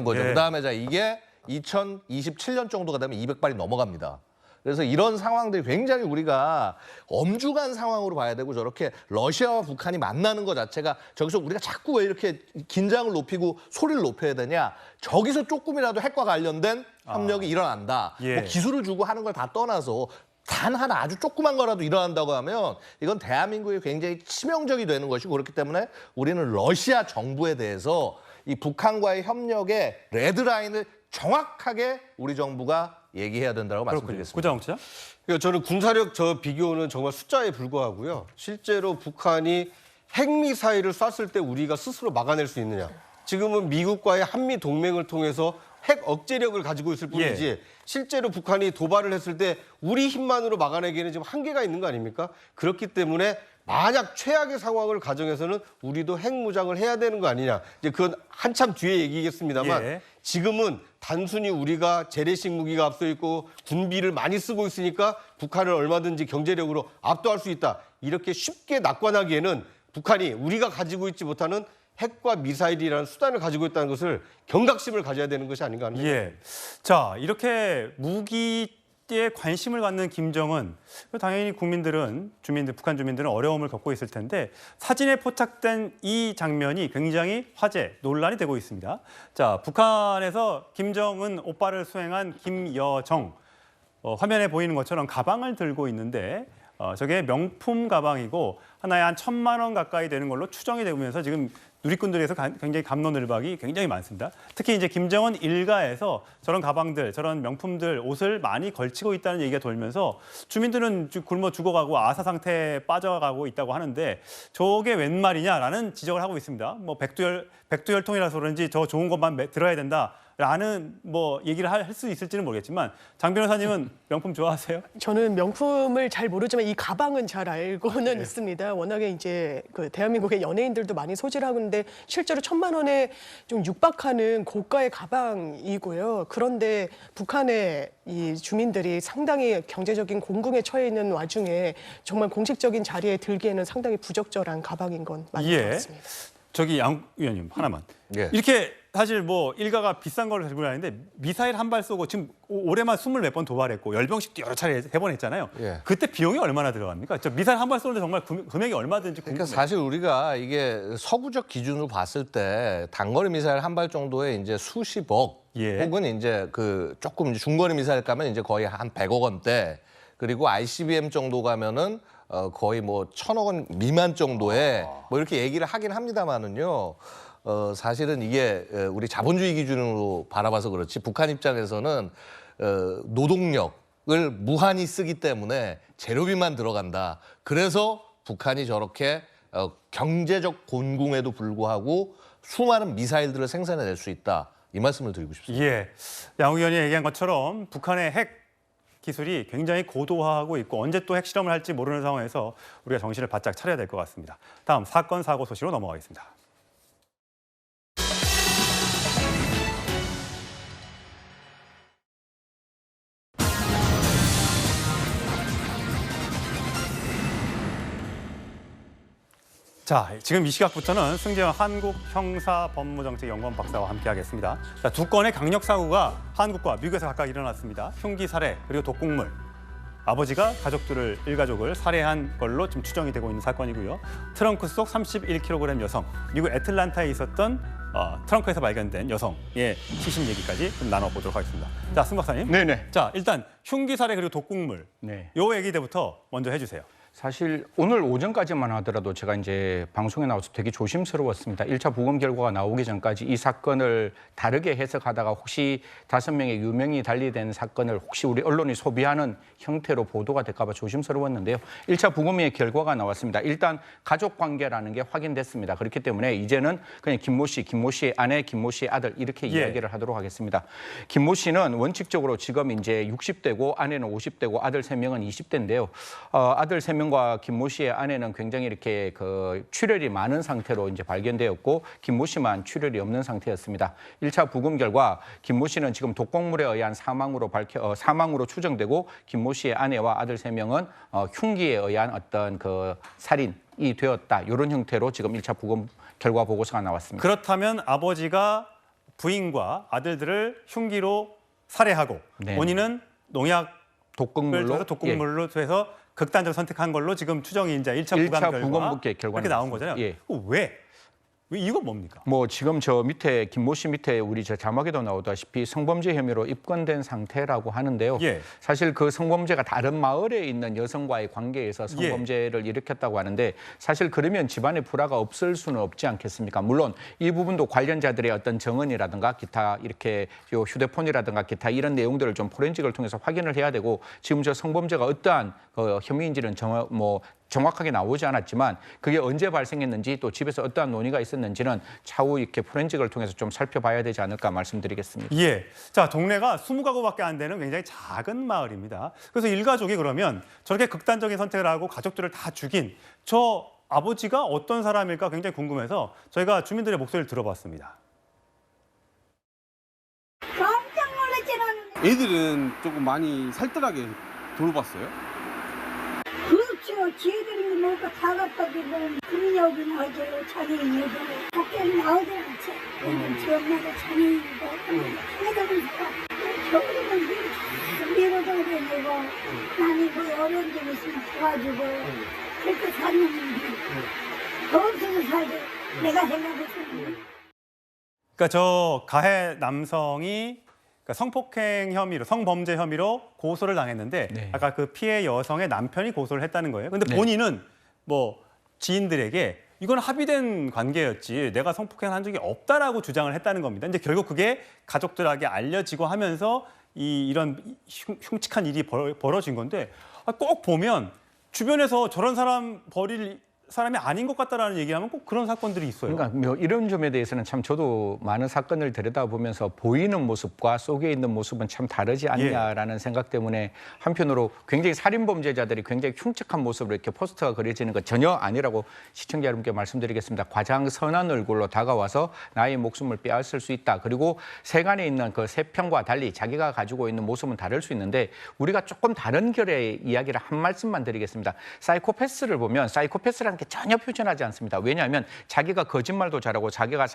Speaker 20: 거죠. 그다음에 자 이게 2027년 정도가 되면 200발이 넘어갑니다. 그래서 이런 상황들이 굉장히 우리가 엄중한 상황으로 봐야 되고 저렇게 러시아와 북한이 만나는 것 자체가 저기서 우리가 자꾸 왜 이렇게 긴장을 높이고 소리를 높여야 되냐. 저기서 조금이라도 핵과 관련된 협력이 일어난다. 뭐 기술을 주고 하는 걸 다 떠나서 단 하나 아주 조그만 거라도 일어난다고 하면 이건 대한민국에 굉장히 치명적이 되는 것이고 그렇기 때문에 우리는 러시아 정부에 대해서 이 북한과의 협력의 레드라인을 정확하게 우리 정부가 얘기해야 된다고 말씀드리겠습니다.
Speaker 1: 고장욱 기자?
Speaker 3: 그러니까 저는 군사력 저 비교는 정말 숫자에 불과하고요. 실제로 북한이 핵미사일을 쐈을 때 우리가 스스로 막아낼 수 있느냐. 지금은 미국과의 한미 동맹을 통해서 핵 억제력을 가지고 있을 뿐이지 실제로 북한이 도발을 했을 때 우리 힘만으로 막아내기에는 지금 한계가 있는 거 아닙니까? 그렇기 때문에 만약 최악의 상황을 가정해서는 우리도 핵무장을 해야 되는 거 아니냐. 이제 그건 한참 뒤에 얘기겠습니다만 지금은 단순히 우리가 재래식 무기가 앞서 있고 군비를 많이 쓰고 있으니까 북한을 얼마든지 경제력으로 압도할 수 있다. 이렇게 쉽게 낙관하기에는 북한이 우리가 가지고 있지 못하는 핵과 미사일이라는 수단을 가지고 있다는 것을 경각심을 가져야 되는 것이 아닌가 합니다.
Speaker 1: 자, 이렇게 무기에 관심을 갖는 김정은, 당연히 북한 주민들은 어려움을 겪고 있을 텐데 사진에 포착된 이 장면이 굉장히 화제, 논란이 되고 있습니다. 자, 북한에서 김정은 오빠를 수행한 김여정, 화면에 보이는 것처럼 가방을 들고 있는데 저게 명품 가방이고 하나에 한 1,000만 원 가까이 되는 걸로 추정이 되면서 지금 누리꾼들에서 굉장히 감론을박이 굉장히 많습니다. 특히 이제 김정은 일가에서 저런 가방들, 저런 명품들, 옷을 많이 걸치고 있다는 얘기가 돌면서 주민들은 굶어 죽어가고 아사 상태에 빠져가고 있다고 하는데 저게 웬 말이냐라는 지적을 하고 있습니다. 뭐 백두혈통이라서 그런지 저 좋은 것만 들어야 된다. 라는 뭐 얘기를 할 수 있을지는 모르겠지만 장 변호사님은 명품 좋아하세요?
Speaker 8: 저는 명품을 잘 모르지만 이 가방은 잘 알고는 있습니다. 워낙에 이제 그 대한민국의 연예인들도 많이 소지를 하는데 실제로 1,000만 원에 좀 육박하는 고가의 가방이고요. 그런데 북한의 이 주민들이 상당히 경제적인 공궁에 처해 있는 와중에 정말 공식적인 자리에 들기에는 상당히 부적절한 가방인 건 맞는 것 같습니다.
Speaker 1: 저기 양 의원님 하나만.
Speaker 20: 예.
Speaker 1: 이렇게 사실 뭐 일가가 비싼 걸 들고 다니는데 미사일 한 발 쏘고 지금 올해만 20몇 번 도발했고 열병식도 여러 차례 해본했잖아요.
Speaker 20: 예.
Speaker 1: 그때 비용이 얼마나 들어갑니까? 저 미사일 한 발 쏘는데 정말 금액이 얼마든지 궁금해요.
Speaker 20: 그러니까 사실 우리가 이게 서구적 기준으로 봤을 때 단거리 미사일 한 발 정도에 이제 수십억 혹은 이제 그 조금 이제 중거리 미사일 가면 이제 거의 한 100억 원대 그리고 ICBM 정도 가면은 거의 뭐 1,000억 원 미만 정도의 뭐 이렇게 얘기를 하긴 합니다만은요. 사실은 이게 우리 자본주의 기준으로 바라봐서 그렇지 북한 입장에서는 노동력을 무한히 쓰기 때문에 재료비만 들어간다. 그래서 북한이 저렇게 경제적 곤궁에도 불구하고 수많은 미사일들을 생산해낼 수 있다. 이 말씀을 드리고 싶습니다.
Speaker 1: 예, 양 의원이 얘기한 것처럼 북한의 핵 기술이 굉장히 고도화하고 있고 언제 또 핵실험을 할지 모르는 상황에서 우리가 정신을 바짝 차려야 될 것 같습니다. 다음 사건 사고 소식으로 넘어가겠습니다. 자, 지금 이 시각부터는 승재원 한국형사법무정책연구원 박사와 함께하겠습니다. 자, 두 건의 강력 사고가 한국과 미국에서 각각 일어났습니다. 흉기 살해 그리고 독극물. 아버지가 가족들을 일가족을 살해한 걸로 지금 추정이 되고 있는 사건이고요. 트렁크 속 31kg 여성, 미국 애틀란타에 있었던 트렁크에서 발견된 여성의 시신 얘기까지 좀 나눠보도록 하겠습니다. 자, 승 박사님.
Speaker 21: 네네.
Speaker 1: 자, 일단 흉기 살해 그리고 독극물.
Speaker 21: 네.
Speaker 1: 요 얘기부터 먼저 해주세요.
Speaker 21: 사실 오늘 오전까지만 하더라도 제가 이제 방송에 나와서 되게 조심스러웠습니다. 1차 부검 결과가 나오기 전까지 이 사건을 다르게 해석하다가 혹시 5명의 유명이 달리된 사건을 혹시 우리 언론이 소비하는 형태로 보도가 될까 봐 조심스러웠는데요. 1차 부검의 결과가 나왔습니다. 일단 가족 관계라는 게 확인됐습니다. 그렇기 때문에 이제는 그냥 김모 씨의 아내, 김모 씨의 아들 이렇게 이야기를 하도록 하겠습니다. 김모 씨는 원칙적으로 지금 이제 60대고 아내는 50대고 아들 3명은 20대인데요. 아들 3명과 김모 씨의 아내는 굉장히 이렇게 그 출혈이 많은 상태로 이제 발견되었고 김모 씨만 출혈이 없는 상태였습니다. 1차 부검 결과 김모 씨는 지금 독극물에 의한 사망으로 추정되고 김모 씨의 아내와 아들 3명은 흉기에 의한 어떤 그 살인이 되었다. 이런 형태로 지금 1차 부검 결과 보고서가 나왔습니다.
Speaker 1: 그렇다면 아버지가 부인과 아들들을 흉기로 살해하고
Speaker 21: 네.
Speaker 1: 본인은 농약
Speaker 21: 독극물로
Speaker 1: 해서 극단적으로 선택한 걸로 지금 추정이 이제 1차 부검 결과 이렇게 나온 거잖아요.
Speaker 21: 예.
Speaker 1: 왜 이유가 뭡니까?
Speaker 21: 뭐 지금 저 밑에 김모 씨 밑에 우리 저 자막에도 나오다시피 성범죄 혐의로 입건된 상태라고 하는데요.
Speaker 1: 예.
Speaker 21: 사실 그 성범죄가 다른 마을에 있는 여성과의 관계에서 성범죄를 일으켰다고 하는데 사실 그러면 집안의 불화가 없을 수는 없지 않겠습니까? 물론 이 부분도 관련자들의 어떤 정언이라든가 기타 이렇게 요 휴대폰이라든가 기타 이런 내용들을 좀 포렌식을 통해서 확인을 해야 되고 지금 저 성범죄가 어떠한 혐의인지는 정확하게 나오지 않았지만 그게 언제 발생했는지 또 집에서 어떠한 논의가 있었는지는 차후 이렇게 포렌식을 통해서 좀 살펴봐야 되지 않을까 말씀드리겠습니다.
Speaker 1: 예. 자, 동네가 20가구밖에 안 되는 굉장히 작은 마을입니다. 그래서 일가족이 그러면 저렇게 극단적인 선택을 하고 가족들을 다 죽인 저 아버지가 어떤 사람일까 굉장히 궁금해서 저희가 주민들의 목소리를 들어봤습니다.
Speaker 22: 깜짝 놀랐잖아.
Speaker 23: 애들은 조금 많이 살뜰하게 돌봤어요?
Speaker 22: 그렇죠. 지혜들이 뭔가 다 갖다주고 금력이나 하죠. 장애인이고 밖에는 나오지 않지. 저 엄마가 장애인이고 애들은 겨울에는 미로도 되고 나는 그 어려운 점 있으면 도와주고 그렇게 살았는데 더 없어서 살게 내가 생각했었는데.
Speaker 1: 그러니까 저 가해 남성이 성폭행 혐의로, 성범죄 혐의로 고소를 당했는데 아까 그 피해 여성의 남편이 고소를 했다는 거예요. 근데 본인은 뭐 지인들에게 이건 합의된 관계였지 내가 성폭행을 한 적이 없다라고 주장을 했다는 겁니다. 이제 결국 그게 가족들에게 알려지고 하면서 이런 흉측한 일이 벌어진 건데 꼭 보면 주변에서 저런 사람 버릴 사람이 아닌 것 같다라는 얘기하면 꼭 그런 사건들이 있어요.
Speaker 21: 그러니까 뭐 이런 점에 대해서는 참 저도 많은 사건을 들여다보면서 보이는 모습과 속에 있는 모습은 참 다르지 않냐라는 생각 때문에 한편으로 굉장히 살인범죄자들이 굉장히 흉측한 모습으로 이렇게 포스터가 그려지는 것 전혀 아니라고 시청자 여러분께 말씀드리겠습니다. 가장 선한 얼굴로 다가와서 나의 목숨을 빼앗을 수 있다. 그리고 세간에 있는 그 세평과 달리 자기가 가지고 있는 모습은 다를 수 있는데 우리가 조금 다른 결의 이야기를 한 말씀만 드리겠습니다. 사이코패스를 보면 사이코패스라는 게 게 전혀 표현하지 않습니다. 왜냐하면 자기가 거짓말도 잘하고 자기가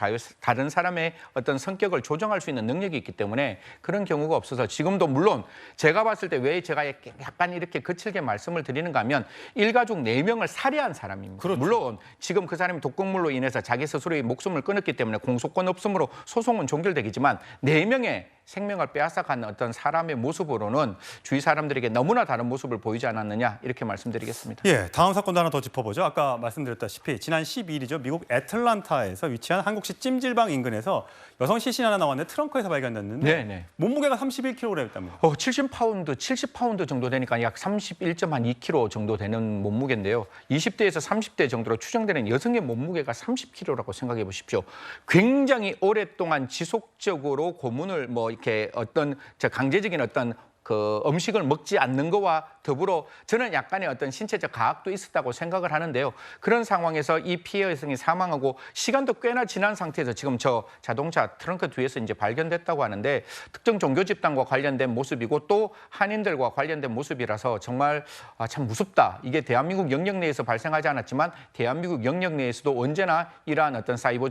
Speaker 21: 다른 사람의 어떤 성격을 조정할 수 있는 능력이 있기 때문에 그런 경우가 없어서 지금도 물론 제가 봤을 때 왜 제가 약간 이렇게 거칠게 말씀을 드리는가 하면 일가족 4명을 살해한 사람입니다.
Speaker 1: 그렇죠.
Speaker 21: 물론 지금 그 사람이 독극물로 인해서 자기 스스로의 목숨을 끊었기 때문에 공소권 없음으로 소송은 종결되겠지만 4명의 생명을 빼앗아간 어떤 사람의 모습으로는 주위 사람들에게 너무나 다른 모습을 보이지 않았느냐 이렇게 말씀드리겠습니다.
Speaker 1: 예, 다음 사건도 하나 더 짚어보죠. 아까 말씀드렸다시피 지난 12일이죠. 미국 애틀란타에서 위치한 한국시 찜질방 인근에서 여성 시신 하나 나왔는데 트렁크에서 발견됐는데
Speaker 21: 네네.
Speaker 1: 몸무게가 31kg였답니다.
Speaker 21: 70파운드 정도 되니까 약 31.2kg 정도 되는 몸무게인데요. 20대에서 30대 정도로 추정되는 여성의 몸무게가 30kg라고 생각해 보십시오. 굉장히 오랫동안 지속적으로 고문을 이렇게 어떤 강제적인 어떤 그 음식을 먹지 않는 거와 더불어 저는 약간의 어떤 신체적 가학도 있었다고 생각을 하는데요. 그런 상황에서 이 피해 여성이 사망하고 시간도 꽤나 지난 상태에서 지금 저 자동차 트렁크 뒤에서 이제 발견됐다고 하는데 특정 종교 집단과 관련된 모습이고 또 한인들과 관련된 모습이라서 정말 참 무섭다. 이게 대한민국 영역 내에서 발생하지 않았지만 대한민국 영역 내에서도 언제나 이러한 어떤 사이버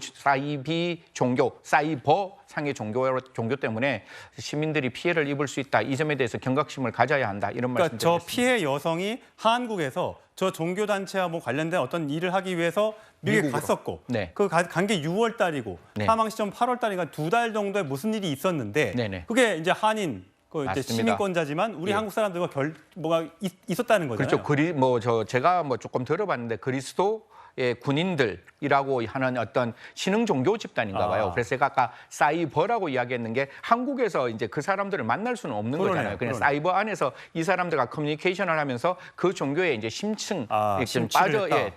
Speaker 21: 상의 종교 때문에 시민들이 피해를 입을 수 있다. 이 점에 대해서 경각심을 가져야 한다. 이런 말씀 드리겠습니다.
Speaker 1: 저 피해 여성이 한국에서 저 종교 단체와 관련된 어떤 일을 하기 위해서 미국에 갔었고
Speaker 21: 네.
Speaker 1: 그 간 게 6월 달이고
Speaker 21: 네.
Speaker 1: 사망 시점 8월 달이니까 2달 정도에 무슨 일이 있었는데
Speaker 21: 네네.
Speaker 1: 그게 이제 한인 이제
Speaker 21: 맞습니다.
Speaker 1: 시민권자지만 우리 한국 사람들과 뭐가 있었다는 거잖아요.
Speaker 21: 그렇죠. 제가 조금 들어봤는데 군인들이라고 하는 어떤 신흥 종교 집단인가 봐요. 그래서 제가 아까 사이버라고 이야기했는 게 한국에서 이제 그 사람들을 만날 수는 없는 거잖아요. 그냥 사이버 안에서 이 사람들과 커뮤니케이션을 하면서 그 종교에 이제 심층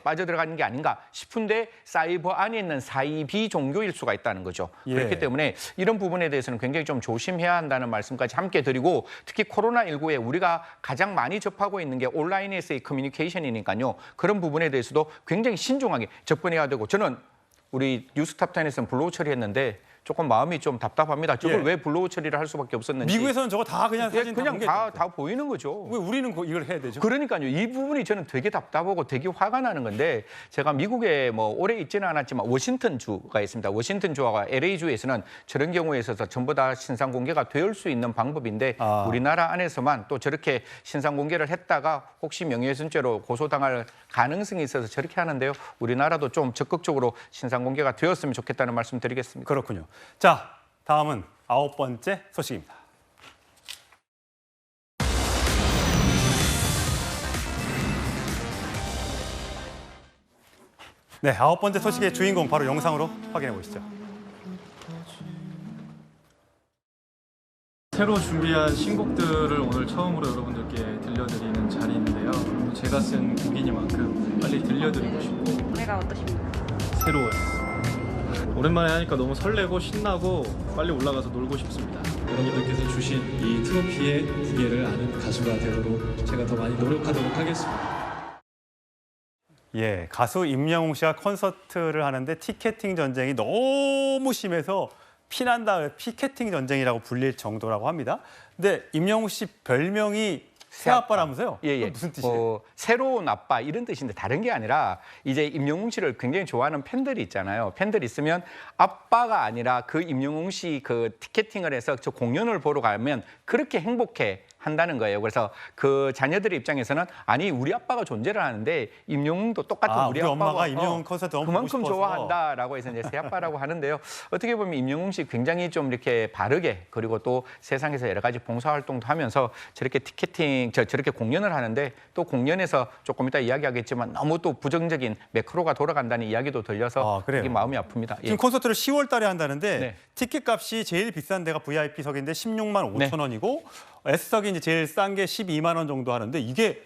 Speaker 21: 빠져들어가는 게 아닌가 싶은데 사이버 안에 있는 사이비 종교일 수가 있다는 거죠.
Speaker 1: 예.
Speaker 21: 그렇기 때문에 이런 부분에 대해서는 굉장히 좀 조심해야 한다는 말씀까지 함께 드리고 특히 코로나19에 우리가 가장 많이 접하고 있는 게 온라인에서의 커뮤니케이션이니까요. 그런 부분에 대해서도 굉장히 신중하게 접근해야 되고 저는 우리 뉴스탑10에서는 블로우 처리했는데 조금 마음이 좀 답답합니다. 저걸 왜 블로우 처리를 할 수밖에 없었는지.
Speaker 1: 미국에서는 저거 다 그냥 사진
Speaker 21: 그냥 다 보이는 거죠.
Speaker 1: 왜 우리는 이걸 해야 되죠?
Speaker 21: 그러니까요. 이 부분이 저는 되게 답답하고 되게 화가 나는 건데 제가 미국에 오래 있지는 않았지만 워싱턴 주가 있습니다. 워싱턴 주와 LA 주에서는 저런 경우에 있어서 전부 다 신상 공개가 될 수 있는 방법인데 우리나라 안에서만 또 저렇게 신상 공개를 했다가 혹시 명예훼손죄로 고소당할 가능성이 있어서 저렇게 하는데요. 우리나라도 좀 적극적으로 신상 공개가 되었으면 좋겠다는 말씀 드리겠습니다.
Speaker 1: 그렇군요. 자, 다음은 9번째 소식입니다. 네, 9번째 소식의 주인공 바로 영상으로 확인해 보시죠.
Speaker 6: 새로 준비한 신곡들을 오늘 처음으로 여러분들께 들려드리는 자리인데요. 제가 쓴 곡이니만큼 빨리 들려드리고 싶고.
Speaker 7: 노래가 어떠십니까?
Speaker 6: 새로워요. 오랜만에 하니까 너무 설레고 신나고 빨리 올라가서 놀고 싶습니다.
Speaker 9: 여러분들께서 주신 이 트로피의 무게를 아는 가수가 되도록 제가 더 많이 노력하도록 하겠습니다.
Speaker 1: 예, 가수 임영웅 씨가 콘서트를 하는데 티켓팅 전쟁이 너무 심해서 피난다, 피켓팅 전쟁이라고 불릴 정도라고 합니다. 근데 임영웅 씨 별명이 새아빠라면서요?
Speaker 21: 예.
Speaker 1: 무슨 뜻이에요?
Speaker 21: 새로운 아빠 이런 뜻인데 다른 게 아니라 이제 임영웅 씨를 굉장히 좋아하는 팬들이 있잖아요. 팬들이 있으면 아빠가 아니라 그 임영웅 씨 그 티켓팅을 해서 저 공연을 보러 가면 그렇게 행복해 한다는 거예요. 그래서 그 자녀들의 입장에서는 아니 우리 아빠가 존재를 하는데 임영웅도 똑같은 우리 아빠가
Speaker 1: 엄마가 임영웅 콘서트 너무
Speaker 21: 그만큼
Speaker 1: 보고 싶어서.
Speaker 21: 좋아한다라고 해서 이제 새아빠라고 하는데요. 어떻게 보면 임영웅 씨 굉장히 좀 이렇게 바르게 그리고 또 세상에서 여러 가지 봉사활동도 하면서 저렇게 티켓팅 저렇게 공연을 하는데 또 공연에서 조금 이따 이야기하겠지만 너무 또 부정적인 매크로가 돌아간다는 이야기도 들려서 되게 마음이 아픕니다.
Speaker 1: 지금 콘서트를 10월 달에 한다는데 티켓 값이 제일 비싼 데가 VIP석인데 16만 5천 원이고 S석이 이제 제일 싼 게 12만 원 정도 하는데 이게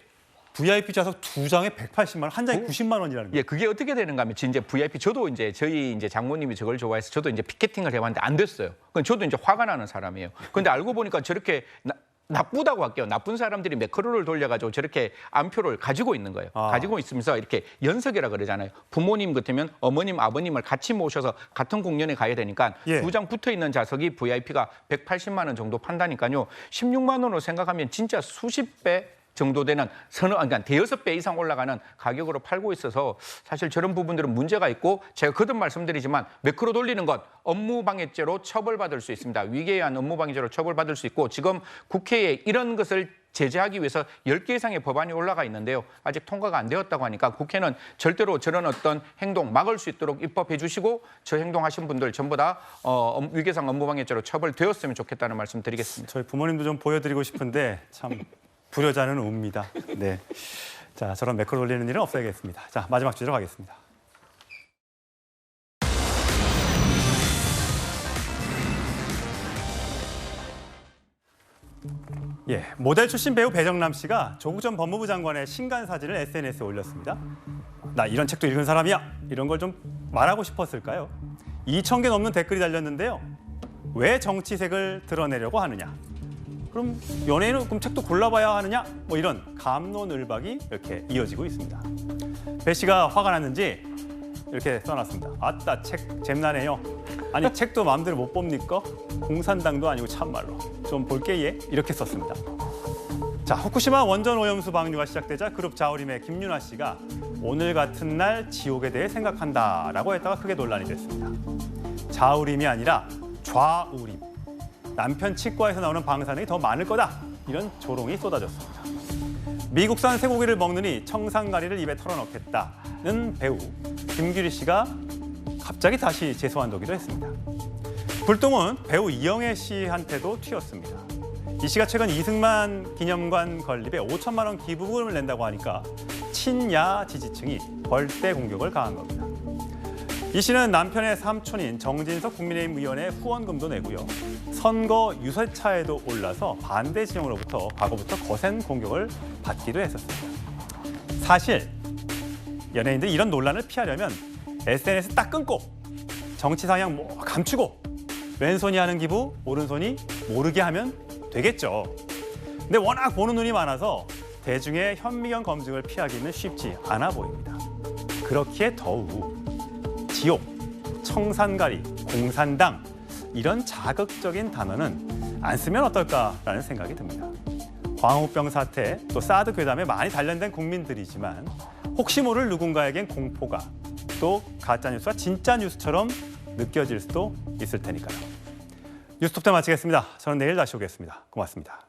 Speaker 1: VIP 좌석 2장에 180만 원, 한 장에 90만 원이라는 거예요.
Speaker 21: 예, 그게 어떻게 되는가 하면 이제 VIP 저도 이제 저희 이제 장모님이 저걸 좋아해서 저도 이제 피켓팅을 해봤는데 안 됐어요. 그건 저도 이제 화가 나는 사람이에요. 근데 알고 보니까 저렇게 나쁘다고 할게요. 나쁜 사람들이 매크로를 돌려가지고 저렇게 안표를 가지고 있는 거예요. 가지고 있으면서 이렇게 연석이라 그러잖아요. 부모님 같으면 어머님, 아버님을 같이 모셔서 같은 공연에 가야 되니까 2장 붙어있는 좌석이 VIP가 180만 원 정도 판다니까요. 16만 원으로 생각하면 진짜 수십 배 정도 되는 그러니까 대여섯 배 이상 올라가는 가격으로 팔고 있어서 사실 저런 부분들은 문제가 있고 제가 거듭 말씀드리지만 매크로 돌리는 것 업무방해죄로 처벌받을 수 있습니다. 위계에 의한 업무방해죄로 처벌받을 수 있고 지금 국회에 이런 것을 제재하기 위해서 10개 이상의 법안이 올라가 있는데요. 아직 통과가 안 되었다고 하니까 국회는 절대로 저런 어떤 행동 막을 수 있도록 입법해 주시고 저 행동하신 분들 전부 다 위계상 업무방해죄로 처벌되었으면 좋겠다는 말씀 드리겠습니다.
Speaker 1: 저희 부모님도 좀 보여드리고 싶은데 참 불효자는 웁니다. 네, 자 저런 매크로 돌리는 일은 없어야겠습니다. 자 마지막 주제로 가겠습니다. 예, 모델 출신 배우 배정남 씨가 조국 전 법무부 장관의 신간 사진을 SNS에 올렸습니다. 나 이런 책도 읽은 사람이야. 이런 걸 좀 말하고 싶었을까요? 2,000개 넘는 댓글이 달렸는데요. 왜 정치색을 드러내려고 하느냐? 그럼 연예인은 그럼 책도 골라봐야 하느냐? 뭐 이런 갑론을박이 이렇게 이어지고 있습니다. 배 씨가 화가 났는지 이렇게 써놨습니다. 아따 책 잼나네요. 아니 책도 마음대로 못 봅니까? 공산당도 아니고 참말로 좀 볼게 예? 이렇게 썼습니다. 자, 후쿠시마 원전 오염수 방류가 시작되자 그룹 자우림의 김윤아 씨가 오늘 같은 날 지옥에 대해 생각한다라고 했다가 크게 논란이 됐습니다. 자우림이 아니라 좌우림. 남편 치과에서 나오는 방사능이 더 많을 거다. 이런 조롱이 쏟아졌습니다. 미국산 쇠고기를 먹느니 청산가리를 입에 털어넣겠다는 배우 김규리 씨가 갑자기 다시 재소환되기도 했습니다. 불똥은 배우 이영애 씨한테도 튀었습니다. 이 씨가 최근 이승만 기념관 건립에 5천만 원 기부금을 낸다고 하니까 친야 지지층이 벌떼 공격을 가한 겁니다. 이 씨는 남편의 삼촌인 정진석 국민의힘 의원의 후원금도 내고요. 선거 유세차에도 올라서 반대 진영으로부터 과거부터 거센 공격을 받기도 했었습니다. 사실 연예인들이 이런 논란을 피하려면 SNS 딱 끊고 정치 상향 감추고 왼손이 하는 기부, 오른손이 모르게 하면 되겠죠. 근데 워낙 보는 눈이 많아서 대중의 현미경 검증을 피하기는 쉽지 않아 보입니다. 그렇기에 더욱 지옥, 청산가리, 공산당 이런 자극적인 단어는 안 쓰면 어떨까라는 생각이 듭니다. 광우병 사태, 또 사드 괴담에 많이 단련된 국민들이지만 혹시 모를 누군가에겐 공포가 또 가짜뉴스가 진짜 뉴스처럼 느껴질 수도 있을 테니까요. 뉴스톱 때 마치겠습니다. 저는 내일 다시 오겠습니다. 고맙습니다.